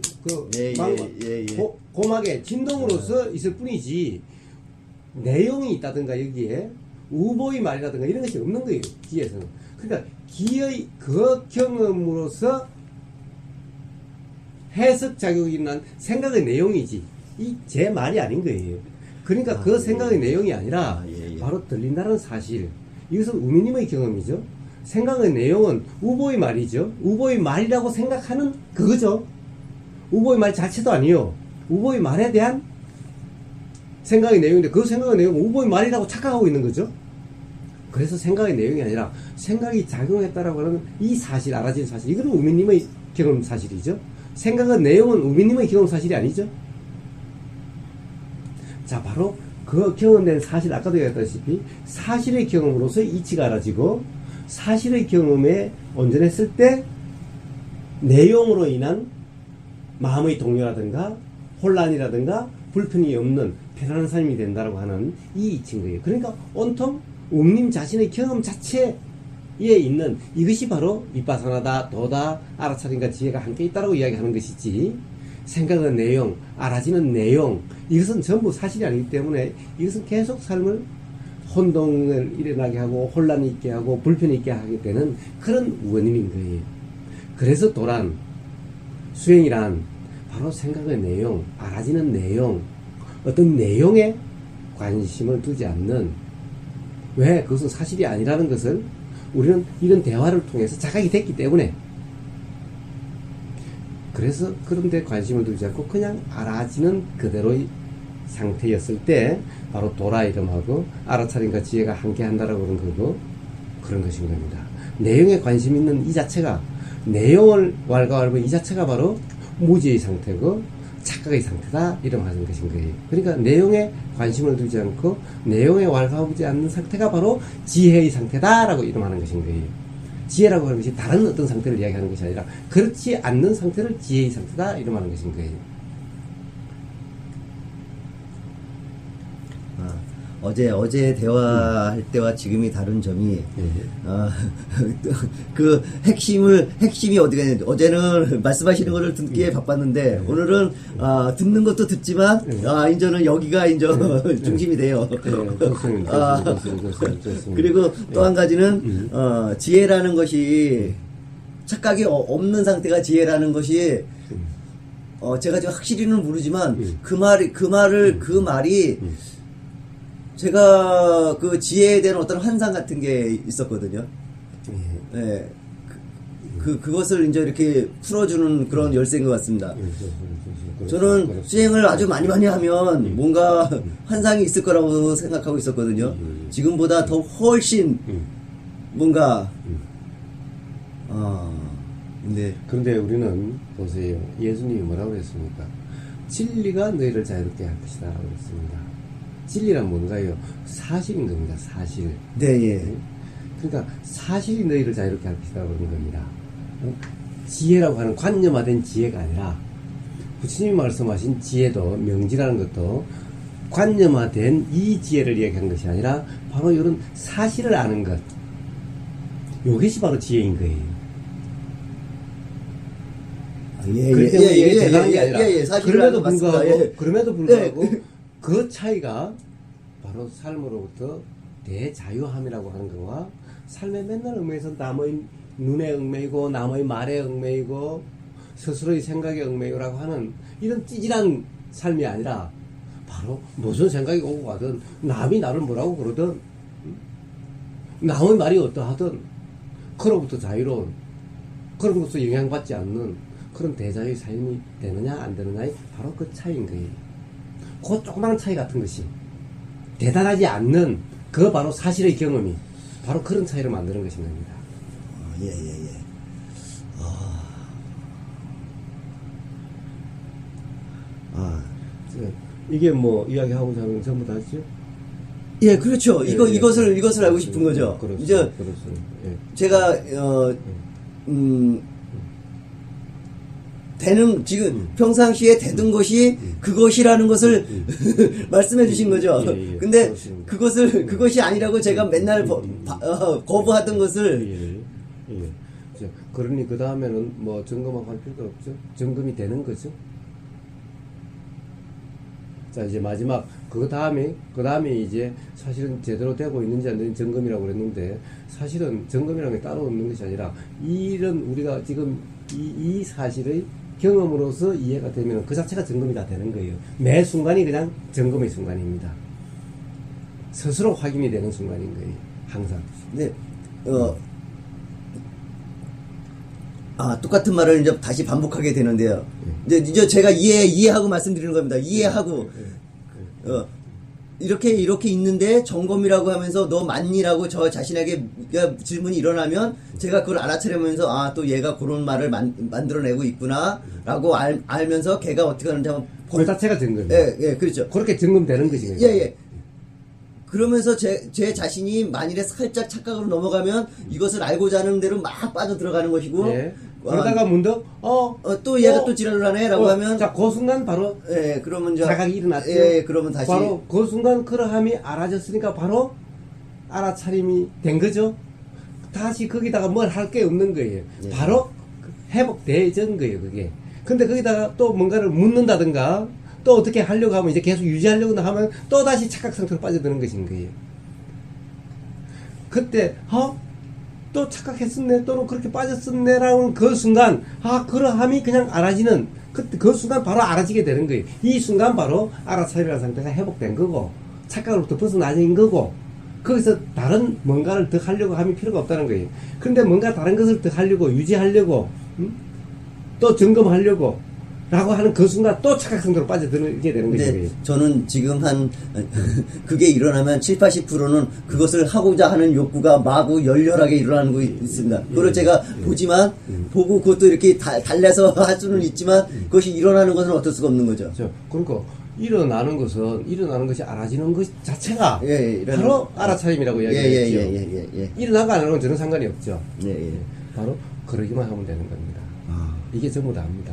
고막의 진동으로서 있을 뿐이지 내용이 있다든가 여기에 우보의 말이라든가 이런 것이 없는 거예요. 귀에서는. 그러니까 귀의 그 경험으로서 해석 작용이 일어난 생각의 내용이지 이 제 말이 아닌 거예요. 그러니까 그 생각의 내용이 아니라 바로 들린다는 사실 이것은 우미님의 경험이죠. 생각의 내용은 우보의 말이죠. 우보의 말이라고 생각하는 그거죠. 우보의 말 자체도 아니요. 우보의 말에 대한 생각의 내용인데 그 생각의 내용은 우보의 말이라고 착각하고 있는 거죠. 그래서 생각의 내용이 아니라 생각이 작용했다라고 하는 이 사실, 알아진 사실, 이거는 우미님의 경험 사실이죠. 생각의 내용은 우미님의 경험 사실이 아니죠. 자, 바로 그 경험된 사실, 아까도 얘기했다시피 사실의 경험으로서 이치가 알아지고 사실의 경험에 온전했을 때 내용으로 인한 마음의 동요라든가 혼란이라든가 불편이 없는 편안한 삶이 된다고 하는 이 이치인 거예요. 그러니까 온통 우미님 자신의 경험 자체에 있는 이것이 바로 위파사나다, 도다, 알아차림과 지혜가 함께 있다고 이야기하는 것이지, 생각의 내용, 알아지는 내용, 이것은 전부 사실이 아니기 때문에 이것은 계속 삶을 혼동을 일어나게 하고 혼란이 있게 하고 불편이 있게 하게 되는 그런 원인인 거예요. 그래서 도란, 수행이란 바로 생각의 내용, 알아지는 내용, 어떤 내용에 관심을 두지 않는, 왜? 그것은 사실이 아니라는 것을 우리는 이런 대화를 통해서 자각이 됐기 때문에, 그래서 그런 데 관심을 두지 않고 그냥 알아지는 그대로의 상태였을 때 바로 도라 이름하고 알아차림과 지혜가 함께 한다라고 그런 거고, 그런 것인 겁니다. 내용에 관심 있는 이 자체가, 내용을 왈가왈부 이 자체가 바로 무지의 상태고 착각의 상태다, 이름하는 것인 거예요. 그러니까 내용에 관심을 두지 않고 내용에 왈가왈부지 않는 상태가 바로 지혜의 상태다라고 이름하는 것인 거예요. 지혜라고 하는 것이 다른 어떤 상태를 이야기하는 것이 아니라 그렇지 않는 상태를 지혜의 상태다, 이름하는 것인 거예요. 어제 대화할 때와 지금이 다른 점이, 그 핵심이 어디가 있는지, 어제는 말씀하시는 거를 듣기에 바빴는데, 오늘은, 듣는 것도 듣지만, 이제는 여기가 중심이 돼요. 좋습니다. 그리고 또 한 가지는, 지혜라는 것이, 착각이 없는 상태가 지혜라는 것이, 제가 지금 확실히는 모르지만, 그 말이, 제가 그 지혜에 대한 어떤 환상 같은 게 있었거든요. 네. 그것을 이제 이렇게 풀어주는 그런 열쇠인 것 같습니다. 저는 수행을 아주 많이 하면 뭔가 환상이 있을 거라고 생각하고 있었거든요. 지금보다 더 훨씬 뭔가, 그런데 우리는 보세요. 예수님이 뭐라고 했습니까? 진리가 너희를 자유롭게 할 것이다 라고 했습니다. 진리란 뭔가요? 사실인 겁니다. 사실. 네, 예. 그러니까 사실이 너희를 자유롭게 할 것이다 그런 겁니다. 지혜라고 하는 관념화된 지혜가 아니라, 부처님이 말씀하신 지혜도, 명지라는 것도 관념화된 이 지혜를 이야기하는 것이 아니라 바로 이런 사실을 아는 것, 이것이 바로 지혜인 거예요. 이게 대단한 게 아니라, 그럼에도 불구하고 그 차이가 바로 삶으로부터 대자유함이라고 하는 거와, 삶에 맨날 얽매여서 남의 눈에 얽매이고 남의 말에 얽매이고 스스로의 생각에 얽매이고라고 하는 이런 찌질한 삶이 아니라, 바로 무슨 생각이 오고 가든 남이 나를 뭐라고 그러든 남의 말이 어떠하든 그로부터 자유로운, 그런 것으로 영향받지 않는 그런 대자유의 삶이 되느냐 안 되느냐의 바로 그 차이인 거예요. 그 조그마한 차이 같은 것이 대단하지 않는 그 바로 사실의 경험이 바로 그런 차이를 만드는 것인 겁니다. 예. 이게 뭐 이야기하고자 하는 전부 다죠? 예, 그렇죠. 이것을 알고 싶은 거죠. 그렇죠. 이제 그렇죠. 예. 제가 지금 평상시에 되던 것이 그것이라는 것을 말씀해 주신 거죠. 근데 그것이 아니라고 제가 맨날 거부하던 것을. 그러니 그 다음에는 뭐 점검하고 할 필요도 없죠. 점검이 되는 거죠. 자, 이제 마지막, 그 다음에 이제 사실은 제대로 되고 있는지 안 되는지 점검이라고 그랬는데, 사실은 점검이라는 게 따로 없는 것이 아니라, 이런 우리가 지금 이 사실의 경험으로서 이해가 되면 그 자체가 점검이 다 되는 거예요. 매 순간이 그냥 점검의 순간입니다. 스스로 확인이 되는 순간인 거예요. 항상. 네. 똑같은 말을 이제 다시 반복하게 되는데요. 이제 제가 이해하고 말씀드리는 겁니다. 이해하고, 이렇게 있는데 점검이라고 하면서 너 맞니라고 저 자신에게 질문이 일어나면 제가 그걸 알아차리면서 아, 또 얘가 그런 말을 만들어내고 있구나라고 알면서 걔가 어떻게 하는지 한번 그 자체가 증거입니다. 예, 그렇죠. 그렇게 증명되는 거지. 예. 그러면서 제 자신이 만일에 살짝 착각으로 넘어가면 이것을 알고자 하는 대로 막 빠져 들어가는 것이고 예. 그러다가 문득 또 얘가 또 지랄을 하네라고 하면 자, 그 순간 바로 예, 그러면 이제 자각이 일어났죠. 예, 그러면 다시 바로 그 순간 그러함이 알아졌으니까 바로 알아차림이 된 거죠. 다시 거기다가 뭘 할 게 없는 거예요. 예. 바로 회복되전 거예요, 그게. 근데 거기다가 또 뭔가를 묻는다든가 또 어떻게 하려고 하면 이제 계속 유지하려고 하면 또 다시 착각 상태로 빠져드는 것인 거예요. 그때 또 착각했었네 또는 그렇게 빠졌었네라는 그 순간 그러함이 그냥 알아지는 그 순간 바로 알아지게 되는 거예요. 이 순간 바로 알아차리라는 상태가 회복된 거고 착각으로부터 벗어나진 거고 거기서 다른 뭔가를 더 하려고 하면 필요가 없다는 거예요. 그런데 뭔가 다른 것을 더 하려고 유지하려고 또 점검하려고 라고 하는 그 순간 또 착각 상태로 빠져들게 되는 거죠. 근데 저는 지금 그게 일어나면 70-80%는 그것을 하고자 하는 욕구가 마구 열렬하게 일어나는 거 있습니다. 그걸 제가 보지만 보고 그것도 이렇게 달래서 할 수는 있지만 그것이 일어나는 것은 어쩔 수가 없는 거죠. 그러니까 일어나는 것이 알아지는 것 자체가 예, 바로 알아차림이라고 이야기했죠. 예. 일어나고 안 하는 건 전혀 상관이 없죠. 예. 바로 그러기만 하면 되는 겁니다. 이게 전부 다입니다.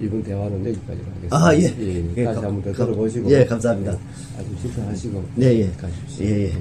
이번 대화는 여기까지 하겠습니다. 다시 한번 더 들어보시고. 예, 감사합니다. 아주 실천하시고. 예. 가십시오. 예.